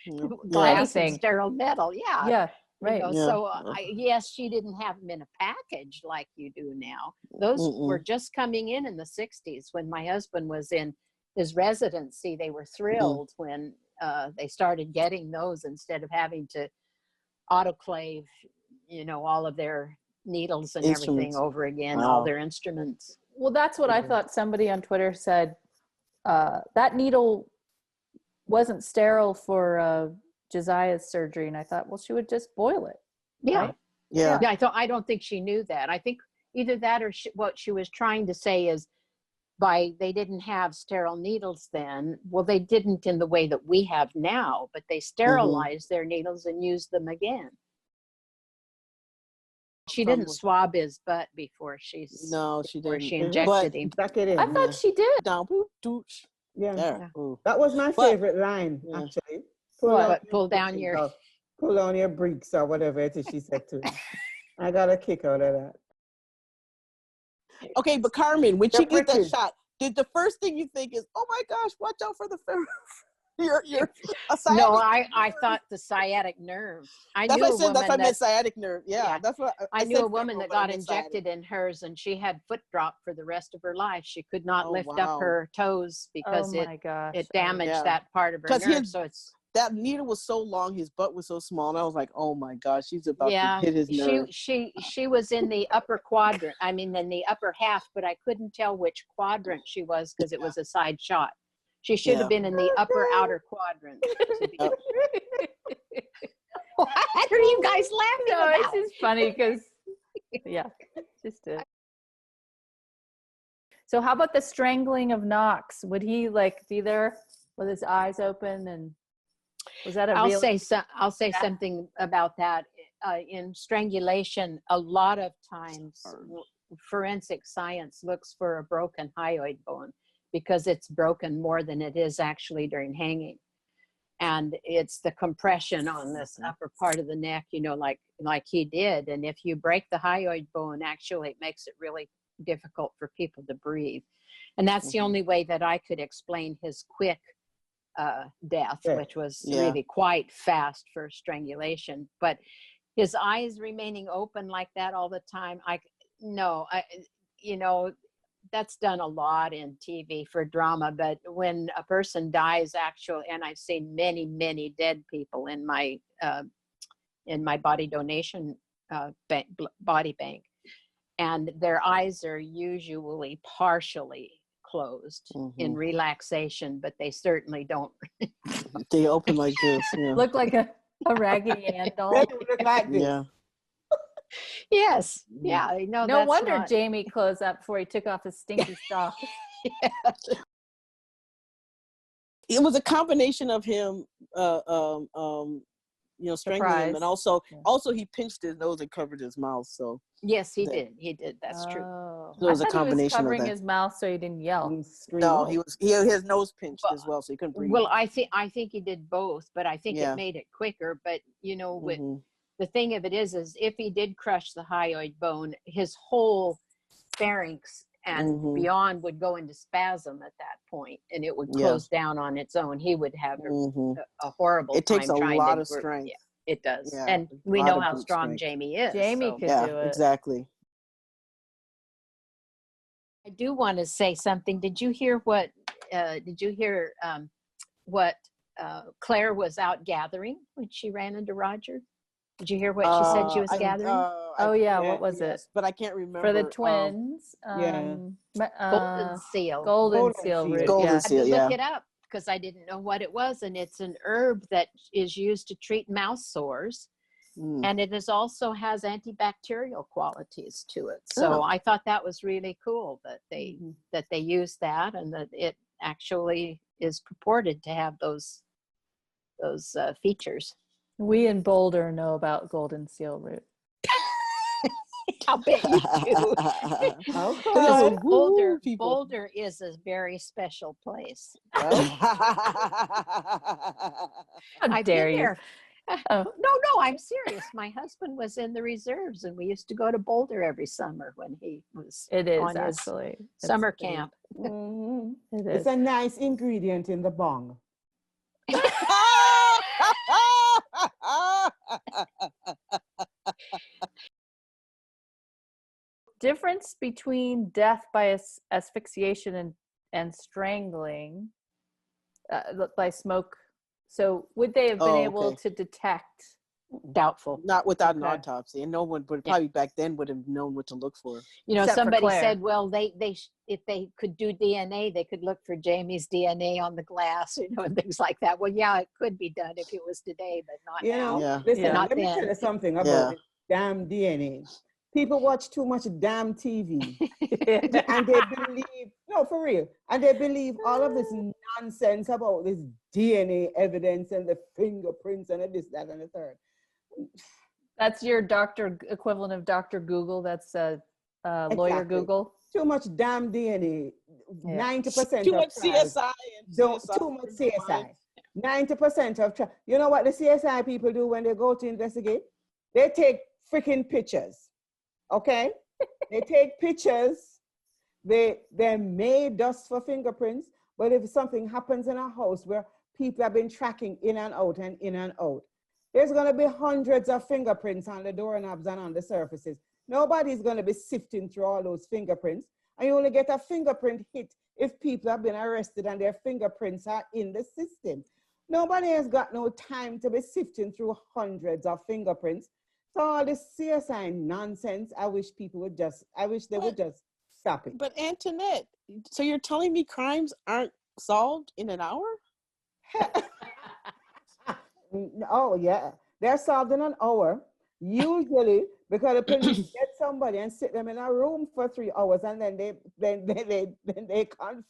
glass and sterile metal. Yeah. Yeah. Right. So yes, she didn't have them in a package like you do now. Those were just coming in the 60s when my husband was in his residency. They were thrilled when they started getting those instead of having to autoclave, all of their needles and everything over again, all their instruments. Well, that's what I thought. Somebody on Twitter said that needle wasn't sterile for Josiah's surgery, and I thought, well, she would just boil it. Yeah. Right? Yeah. I don't think she knew that. I think either that or what she was trying to say is they didn't have sterile needles then. Well, they didn't in the way that we have now, but they sterilized their needles and used them again. She didn't swab his butt before she injected him. Back it in. I thought she did. Down, yeah. There. That was my favorite line, actually. Pull down your breeks or whatever it is she said to him. I got a kick out of that. Okay, but Carmen, when she gets that shot, did the first thing you think is, oh my gosh, watch out for the ferret? You're a No, sciatic I nerve. thought the sciatic nerve. I That's knew what I a said. That's woman what I meant that, sciatic nerve. Yeah, yeah, that's what I knew said a woman femoral, that but I got meant sciatic. injected in hers, and she had foot drop for the rest of her life. She could not Oh, lift up wow. her toes Oh because my gosh. it damaged Yeah. that part of her Because nerve. So it's, that needle was so long, his butt was so small, and I was like, oh my gosh, she's about yeah, to hit his nerve. she was in the upper quadrant. I mean, in the upper half, but I couldn't tell which quadrant she was because it was a side shot. She should have been in the upper outer quadrant. To be. What are you guys laughing No, about? it's just funny because, yeah, just it. So how about the strangling of Knox? Would he like be there with his eyes open, and was that a I'll real? say something about that. In strangulation, a lot of times forensic science looks for a broken hyoid bone because it's broken more than it is actually during hanging. And it's the compression on this upper part of the neck, you know, like he did. And if you break the hyoid bone, actually it makes it really difficult for people to breathe. And that's the only way that I could explain his quick death, which was really quite fast for strangulation. But his eyes remaining open like that all the time, you know, that's done a lot in TV for drama. But when a person dies, actually, and I've seen many, many dead people in my body donation body bank, and their eyes are usually partially closed in relaxation, but they certainly don't. They open like this. Yeah. Look like a Raggedy Ann doll. They don't look like this. Yeah. Yes. Yeah. No, No that's wonder not... Jamie closed that before he took off his stinky sock. It was a combination of him, strangling him, and also he pinched his nose and covered his mouth. So yes, he did. He did. That's true. So it was I a thought he was combination of covering that. his mouth so he didn't yell. No, he had his nose pinched as well, so he couldn't breathe. Well, I think he did both, but I think it made it quicker. But you know, with the thing of it is if he did crush the hyoid bone, his whole pharynx and beyond would go into spasm at that point, and it would close down on its own. He would have a horrible it time takes a trying lot to of strength. Yeah, it does. Yeah, and we know how strong Jamie is. Jamie could do it. Exactly. I do want to say something. Did you hear what Claire was out gathering when she ran into Roger? Did you hear what she said she was gathering? What was it? But I can't remember. For the twins. Golden seal. Golden seal root. Golden seal, I had to look it up because I didn't know what it was. And it's an herb that is used to treat mouth sores. And it also has antibacterial qualities to it. So I thought that was really cool that they use that, and that it actually is purported to have those features. We in Boulder know about golden seal root. I'll bet you do. Okay. Boulder is a very special place. How dare you? There. No, I'm serious. My husband was in the reserves, and we used to go to Boulder every summer when he was on his summer camp. It is. It's a nice ingredient in the bong. Difference between death by asphyxiation and strangling by smoke. So would they have been able to detect? Doubtful. Not without an autopsy, and no one would probably back then would have known what to look for. You know, somebody said, well, they if they could do DNA, they could look for Jamie's DNA on the glass, you know, and things like that. Well, yeah, it could be done if it was today, but not now. Yeah. Listen, let me tell you something about this damn DNA. People watch too much damn TV, and they believe, no, for real, and they believe all of this nonsense about this DNA evidence and the fingerprints and this, that, and the third. That's your doctor equivalent of Dr. Google. That's lawyer Google. Too much damn DNA. 90% too much CSI. Too much CSI. 90% of you know what the CSI people do when they go to investigate? They take freaking pictures. Okay, they take pictures. They may dust for fingerprints, but if something happens in a house where people have been tracking in and out and in and out. There's going to be hundreds of fingerprints on the doorknobs and on the surfaces. Nobody's going to be sifting through all those fingerprints. And you only get a fingerprint hit if people have been arrested and their fingerprints are in the system. Nobody has got no time to be sifting through hundreds of fingerprints. So all this CSI nonsense, I wish they would just stop it. But Antoinette, so you're telling me crimes aren't solved in an hour? Oh yeah, they're solved in an hour. Usually because the police get somebody and sit them in a room for 3 hours and then they confess.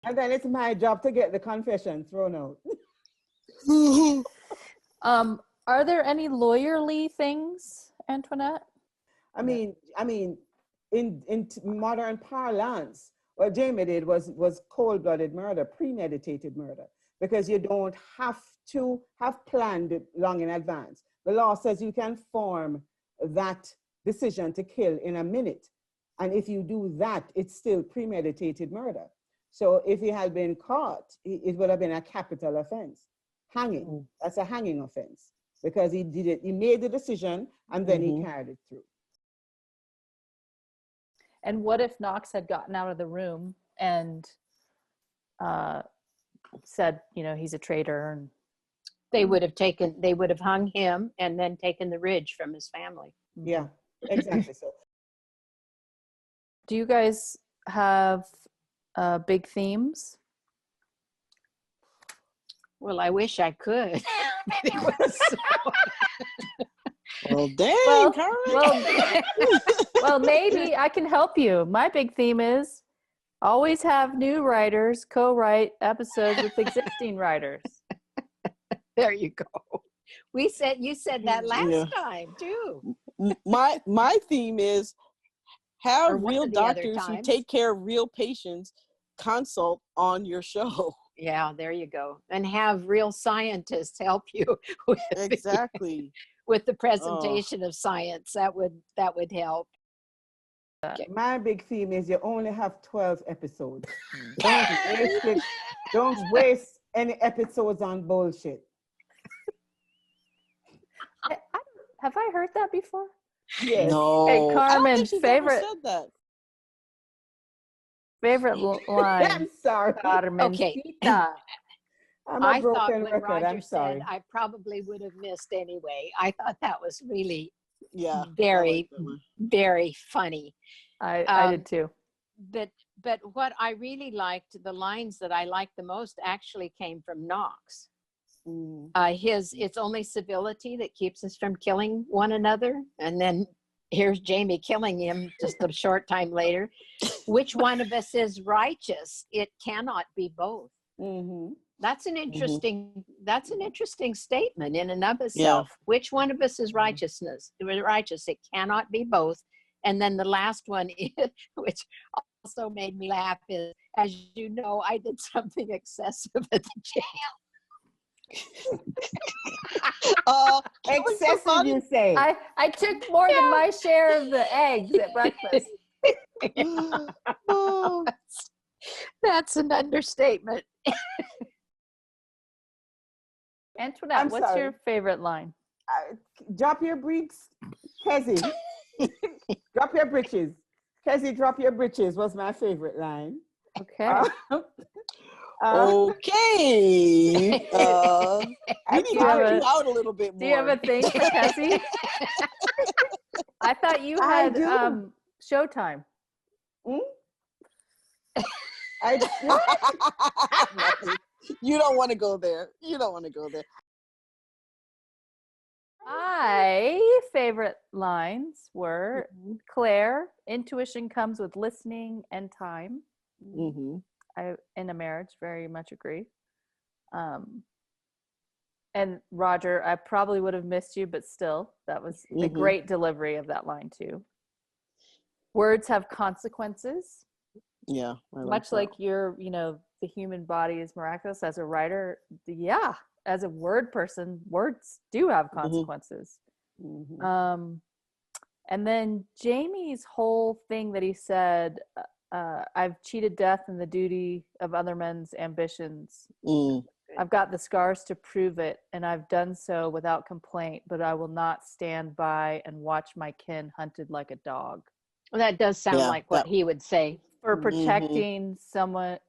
And then it's my job to get the confession thrown out. Are there any lawyerly things, Antoinette? I mean, in modern parlance, what Jamie did was cold-blooded murder, premeditated murder, because you don't have to have planned it long in advance. The law says you can form that decision to kill in a minute. And if you do that, it's still premeditated murder. So if he had been caught, it would have been a capital offense. Hanging, that's a hanging offense, because he did it, he made the decision and then he carried it through. And what if Knox had gotten out of the room and said, you know, he's a traitor? And They would have hung him and then taken the ridge from his family. Yeah, exactly. So, do you guys have big themes? Well, I wish I could. Well, dang, Carmen. Well, maybe I can help you. My big theme is always have new writers co-write episodes with existing writers. There you go. You said that last time too. My theme is have real doctors who take care of real patients consult on your show. Yeah, there you go. And have real scientists help you with with the presentation of science. That would help. Okay. My big theme is you only have 12 episodes. Don't waste any episodes on bullshit. Have I heard that before? Yes. No. Hey, Carmen, I don't think favorite line. I'm sorry. Okay. I thought when Roger I'm sorry. said I probably would have missed anyway. I thought that was really very, very funny. I did too. But what I really liked, the lines that I liked the most actually came from Knox. It's only civility that keeps us from killing one another. And then here's Jamie killing him just a short time later. Which one of us is righteous? It cannot be both. That's an interesting statement in and of itself. Yeah. Which one of us is righteous? It cannot be both. And then the last one is, which also made me laugh, is, as you know, I did something excessive at the jail. Excessive, you say? I took more than my share of the eggs at breakfast. That's an understatement. Antoinette, what's your favorite line? Drop your breeks, Kezzy. Drop your britches. Kezzy, drop your britches was my favorite line. Okay. Okay. We need to help you out a little bit more. Do you have a thing for Kezzy? I thought you had Showtime. You don't want to go there. My favorite lines were Claire, intuition comes with listening and time. I, in a marriage, very much agree. And Roger, I probably would have missed you, but still, that was a great delivery of that line too. Words have consequences. Yeah. Much like your, the human body is miraculous. As a writer, as a word person, words do have consequences. And then Jamie's whole thing that he said I've cheated death in the duty of other men's ambitions. Mm. I've got the scars to prove it, and I've done so without complaint, but I will not stand by and watch my kin hunted like a dog. Well, that does sound Yeah, like what he would say. For Mhm. protecting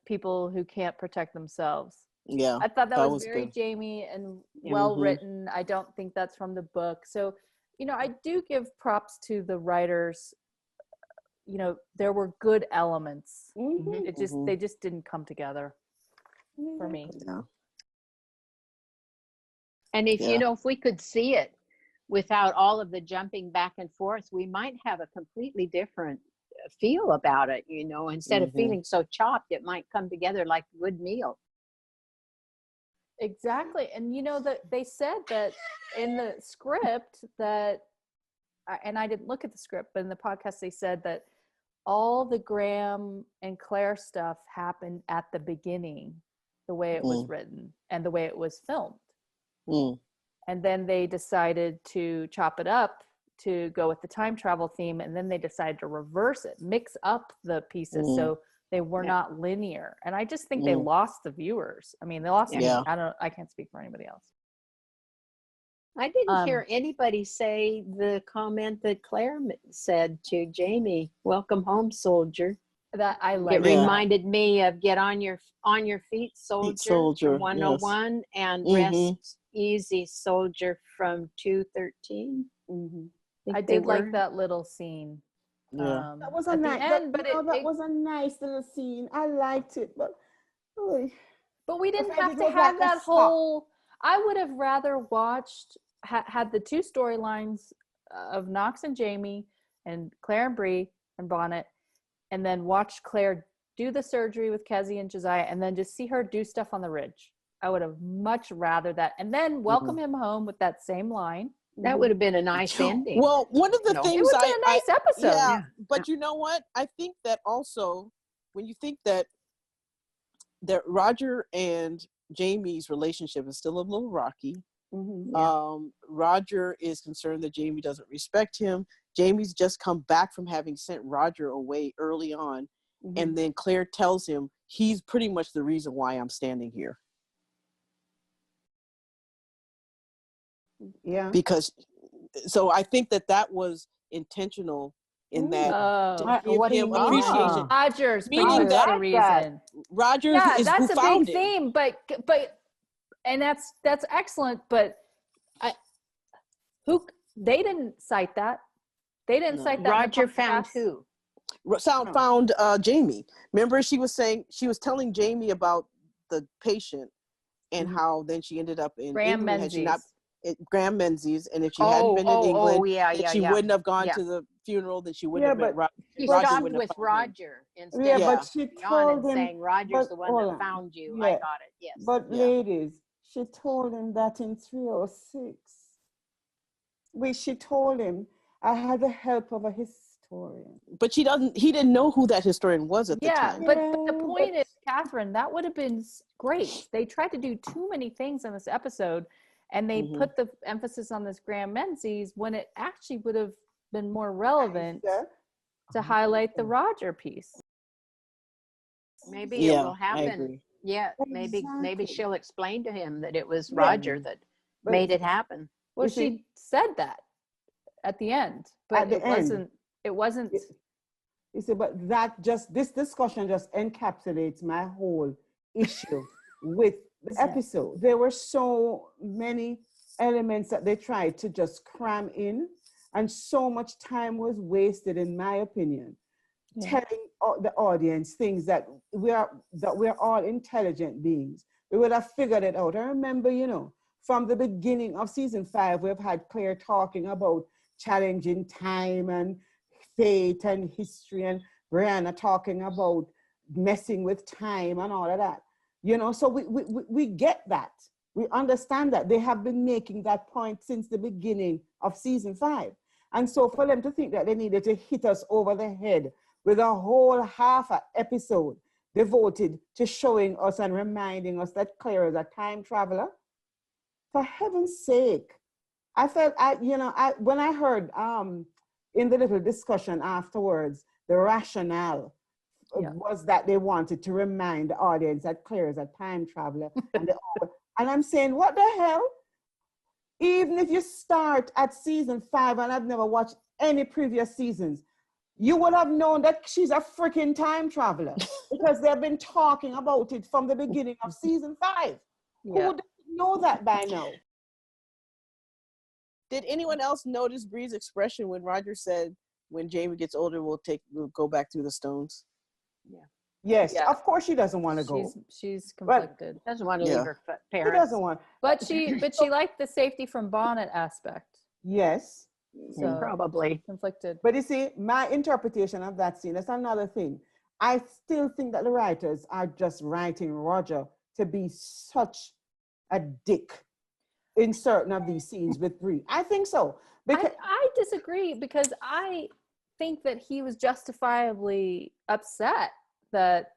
people who can't protect themselves. Yeah, I thought that that was was very good. Jamie and Yeah. well written. I don't think that's from the book. So, I do give props to the writers. There were good elements. Mhm. They just didn't come together for me. Yeah. And if Yeah. if we could see it without all of the jumping back and forth, we might have a completely different feel about it. Instead of Mhm. feeling so chopped, it might come together like a good meal. Exactly. And that they said that in the script that, and I didn't look at the script, but in the podcast they said that all the Graham and Claire stuff happened at the beginning, the way it was written and the way it was filmed. Mm. And then they decided to chop it up to go with the time travel theme, and then they decided to reverse it, mix up the pieces so they were not linear. And I just think they lost the viewers. I mean, they lost me. Yeah. I can't speak for anybody else. I didn't hear anybody say the comment that Claire said to Jamie, "Welcome home, soldier." That I like. It reminded me of "Get on your feet, soldier," soldier, from 101, and Mhm. "Rest easy, soldier," from 213. I did like that little scene. Yeah. That was a at nice. the end, but that was a nice little scene. I liked it, but we didn't I felt have it to was have like a that stop. whole. I would have rather watched had the two storylines of Knox and Jamie and Claire and Bree and Bonnet, and then watch Claire do the surgery with Kezzy and Josiah, and then just see her do stuff on the ridge. I would have much rather that, and then welcome him home with that same line. That would have been a nice ending. Well, one of the It things would have been a nice episode. yeah, but you know what? I think that also when you think that Roger and Jamie's relationship is still a little rocky. Roger is concerned that Jamie doesn't respect him. Jamie's just come back from having sent Roger away early on. And then Claire tells him he's pretty much the reason why I'm standing here. Yeah. Because, so I think that was intentional in that to give what do you him mean? appreciation. Rogers Meaning that the reason. Roger Yeah, is that's who a found big him. theme, but and that's excellent, but they didn't cite that. They didn't cite that. Roger found who? Found Jamie. Remember, she was telling Jamie about the patient and how then she ended up in Graham England. Had she not Graham Menzies, and if she hadn't been in England, then she wouldn't have gone to the funeral. Then she wouldn't have met She Roger. stopped wouldn't have with found him. Roger instead of but she told him, saying Roger's the one that found you. I got it. Yes. But ladies, she told him that in 306. She told him, I had the help of a historian. But he didn't know who that historian was at the time. But the point is, Catherine, that would have been great. They tried to do too many things in this episode, and they put the emphasis on this Graham Menzies when it actually would have been more relevant to highlight the Roger piece. Maybe it will happen. I agree. Yeah, maybe she'll explain to him that it was Roger that made it happen. Well, she said that at the end, but it wasn't. You see, but this discussion just encapsulates my whole issue with the episode. There were so many elements that they tried to just cram in, and so much time was wasted, in my opinion, telling the audience things that we're all intelligent beings. We would have figured it out. I remember, from the beginning of season 5, we've had Claire talking about challenging time and fate and history, and Brianna talking about messing with time and all of that. So we get that. We understand that. They have been making that point since the beginning of season 5. And so for them to think that they needed to hit us over the head with a whole half an episode devoted to showing us and reminding us that Claire is a time traveler, for heaven's sake. I felt, when I heard in the little discussion afterwards, the rationale Yeah. was that they wanted to remind the audience that Claire is a time traveler. And I'm saying, what the hell? Even if you start at season 5, and I've never watched any previous seasons, you would have known that she's a freaking time traveler because they've been talking about it from the beginning of season 5. Yeah. Who doesn't know that by now? Did anyone else notice Bree's expression when Roger said, when Jamie gets older, we'll go back through the stones? Yes, Yeah. of course she doesn't want to go. She's conflicted. Doesn't want to Yeah. leave her She parents. doesn't want. But she liked the safety from bonnet aspect. Yes. So Probably. conflicted. But you see, my interpretation of that scene, that's another thing. I still think that the writers are just writing Roger to be such a dick in certain of these scenes with Bree. I think so. Because I disagree because I think that he was justifiably upset that,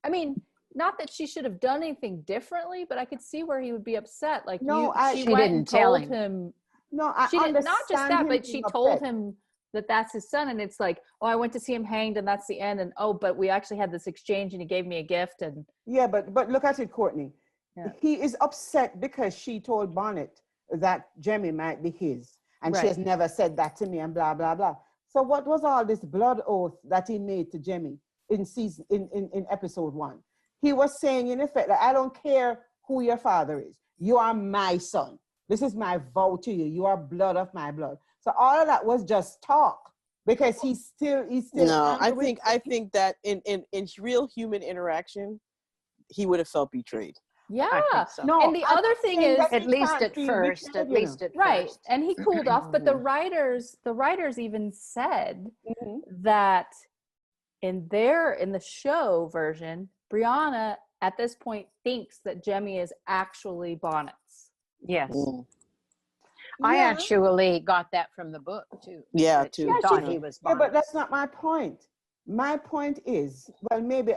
I mean, not that she should have done anything differently, but I could see where he would be upset. Like, No, she She went didn't and tell told him. no, I She didn't, not just understand that, him but she being told upset. him that that's his son, and it's like, oh, I went to see him hanged, and that's the end, and oh, but we actually had this exchange, and he gave me a gift, and Yeah, but look at it, Courtney. Yeah. He is upset because she told Bonnet that Jemmy might be his, and she Right. has never said that to me, and blah blah blah. So what was all this blood oath that he made to Jemmy in episode 1? He was saying in effect that I don't care who your father is, you are my son. This is my vow to you. You are blood of my blood. So all of that was just talk because he's still No, angry I think that in real human interaction, he would have felt betrayed. yeah. I think so. No, And the I'm other thing saying is, that At he least can't at feel first. betrayed, At you know. least at right, first. and he cooled off, but the writers even said Mhm. that in the show version, Brianna at this point thinks that Jemmy is actually Bonnet's. Yes. Mm. I Yeah. actually got that from the book too. Yeah, that too. She Yeah, thought she's- he was Yeah, but Bonnet. that's not my point. My point is, well, maybe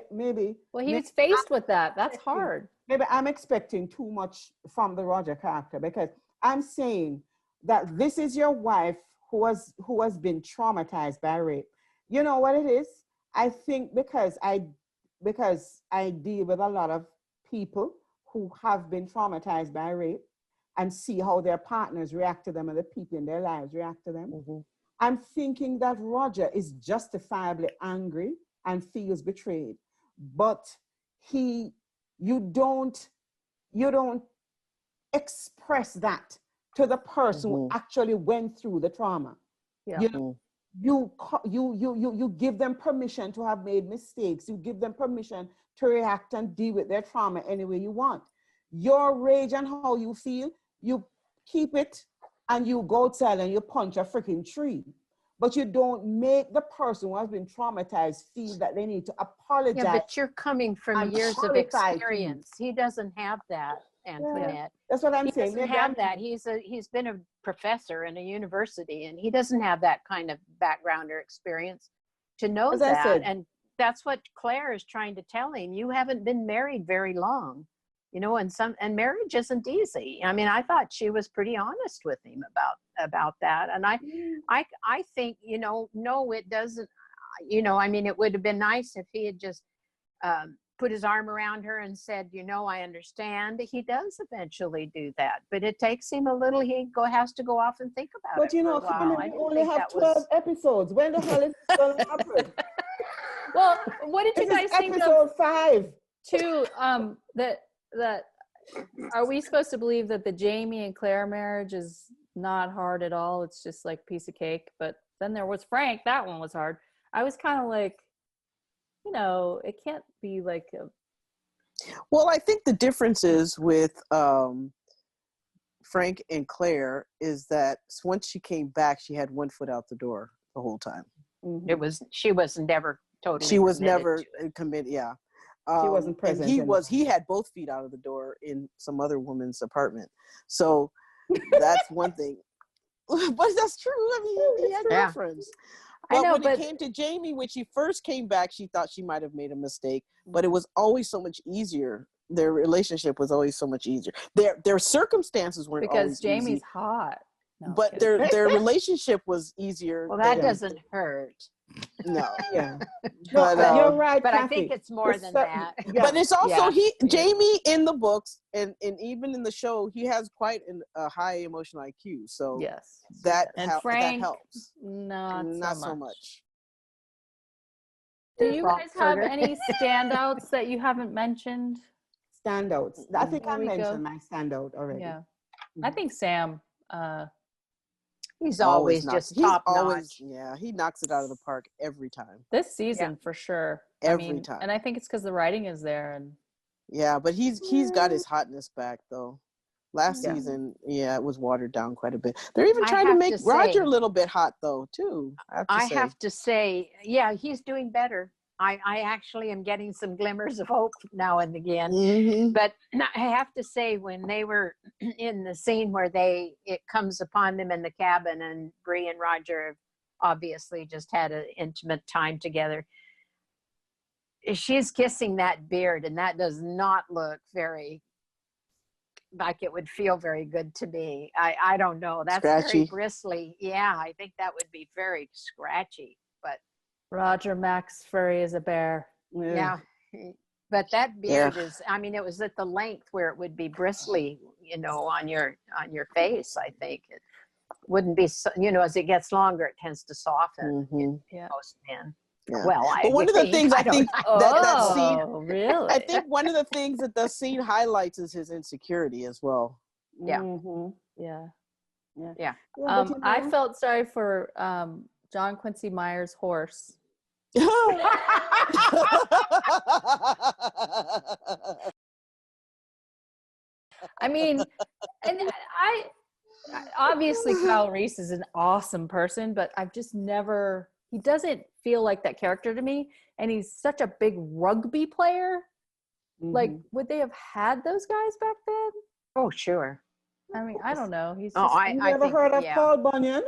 Well, he was faced with that. That's hard. maybe I'm expecting too much from the Roger character because I'm saying that this is your wife who has been traumatized by rape. You know what it is? I think because I deal with a lot of people who have been traumatized by rape and see how their partners react to them and the people in their lives react to them. Mm-hmm. I'm thinking that Roger is justifiably angry and feels betrayed, but you don't express that to the person who actually went through the trauma. Yeah. You give them permission to have made mistakes. You give them permission to react and deal with their trauma any way you want. Your rage and how you feel, you keep it and you go outside and you punch a freaking tree. But you don't make the person who has been traumatized feel that they need to apologize. Yeah, but you're coming from I'm years of qualified to. experience. He doesn't have that, Antoinette. That's what I'm He saying. doesn't Maybe have I'm- that. He's been a professor in a university, and he doesn't have that kind of background or experience to know As I that. said- And that's what Claire is trying to tell him. You haven't been married very long, you know, and marriage isn't easy. I mean, I thought she was pretty honest with him about that. And I think, you know, no, it doesn't, you know, I mean, it would have been nice if he had just put his arm around her and said, you know, I understand. He does eventually do that, but it takes him a little, has to go off and think about it. But you know, for a while. Carmen, I we didn't only think have that 12 was- episodes. When the hell is it going to happen? Well, what did you This guys is think of episode 5. too? That are we supposed to believe that the Jamie and Claire marriage is not hard at all? It's just like piece of cake. But then there was Frank. That one was hard. I was kind of like, you know, it can't be like a. Well, I think the difference is with Frank and Claire is that once she came back, she had one foot out the door the whole time. She was never totally. She was committed never to it. committed. Yeah. She wasn't present. And he enough. he had both feet out of the door in some other woman's apartment. So that's one thing. But that's true. I mean, he had Yeah. girlfriends. I But know, when but it came to Jamie, when she first came back, she thought she might have made a mistake, but it was always so much easier. Their relationship was always so much easier. Their circumstances weren't because always Jamie's easy, hot. No, I'm but kidding. their relationship was easier. Well, that than- doesn't hurt. No. Yeah. But No, you're right, But I Kathy. think it's more There's than certain- that. Yeah. but it's also Yeah. Jamie in the books and even in the show, he has quite a high emotional IQ. So Yes. that And that Frank, helps. not So much. Do you guys have Frankfurter. any standouts that you haven't mentioned? Standouts. I think Before I we go? mentioned my standout already. Yeah. I think Sam, He's always just top notch. Yeah, he knocks it out of the park every time. this season for sure. Every time. And I think it's because the writing is there. And Yeah, but he's got his hotness back though. Last Yeah. season, it was watered down quite a bit. They're even I trying to have make to Roger say- a little bit hot though, too. I have to say, yeah, he's doing better. I actually am getting some glimmers of hope now and again. Mm-hmm. But I have to say, when they were in the scene where it comes upon them in the cabin, and Bree and Roger have obviously just had an intimate time together, she's kissing that beard, and that does not look very like it would feel very good to me. I don't know. That's Scratchy. very bristly. Yeah, I think that would be very scratchy. But Roger Max furry as a bear. yeah. But that beard is, I mean, it was at the length where it would be bristly, on your face. I think it wouldn't be, as it gets longer, it tends to soften in most men. Yeah. Well, but one of the things I think that scene, really? I think one of the things that the scene highlights is his insecurity as well. Yeah. Mm-hmm. Yeah. Yeah. I felt sorry for John Quincy Myers' horse. I mean, and I obviously Kyle Reese is an awesome person, but I've just never, he doesn't feel like that character to me. And he's such a big rugby player. Like, would they have had those guys back then? Oh, sure. I mean, I don't know. He's Oh, just, You ever heard of Paul Bunyan?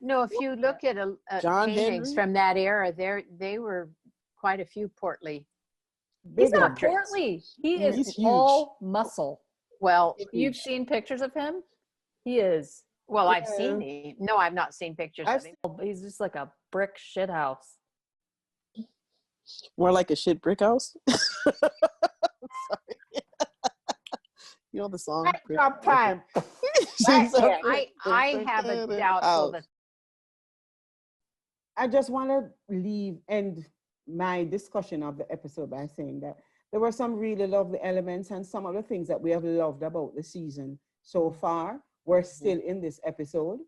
No, if you look at John paintings Henry? from that era, they were quite a few portly. he's not portraits. portly. He is He's huge. all muscle. Well, You've seen pictures of him? He is. well, I've seen him. No, I've not seen pictures of him. He's just like a brick shit house. More like a shit brick house. Sorry. You know the song? Up time. I have a doubtful that. I just want to end my discussion of the episode by saying that there were some really lovely elements, and some of the things that we have loved about the season so far were still in this episode.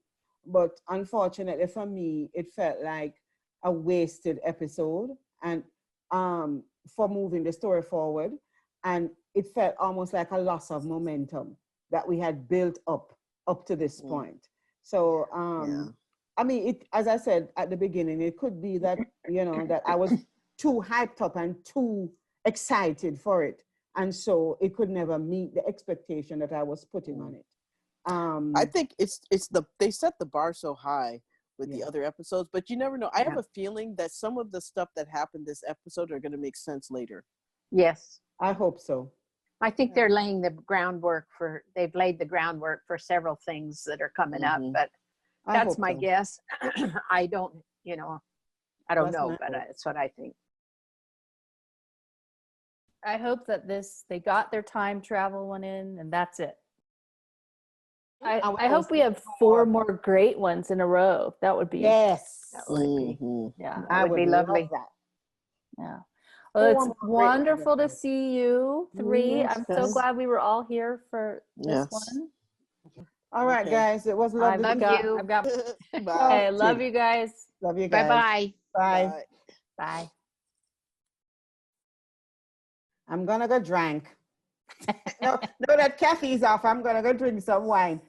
But unfortunately for me, it felt like a wasted episode, and for moving the story forward. And it felt almost like a loss of momentum that we had built up to this point. So, I mean, as I said at the beginning, it could be that, that I was too hyped up and too excited for it. And so it could never meet the expectation that I was putting on it. I think they set the bar so high with the other episodes, but you never know. I have a feeling that some of the stuff that happened this episode are going to make sense later. Yes. I hope so. I think they've laid the groundwork for several things that are coming up, but that's my guess. I don't know, but that's what I think. I hope that they got their time travel one in, and that's it. I hope we have 4 more great ones in a row. That would be that would be that would be lovely. Yeah. Well, it's wonderful to see you 3. I'm so glad we were all here for this one. All right, guys. It was lovely. I love you. Okay, love you guys. Love you guys. Bye-bye. Bye. Bye. I'm gonna go drink. No, that caffeine's off. I'm gonna go drink some wine.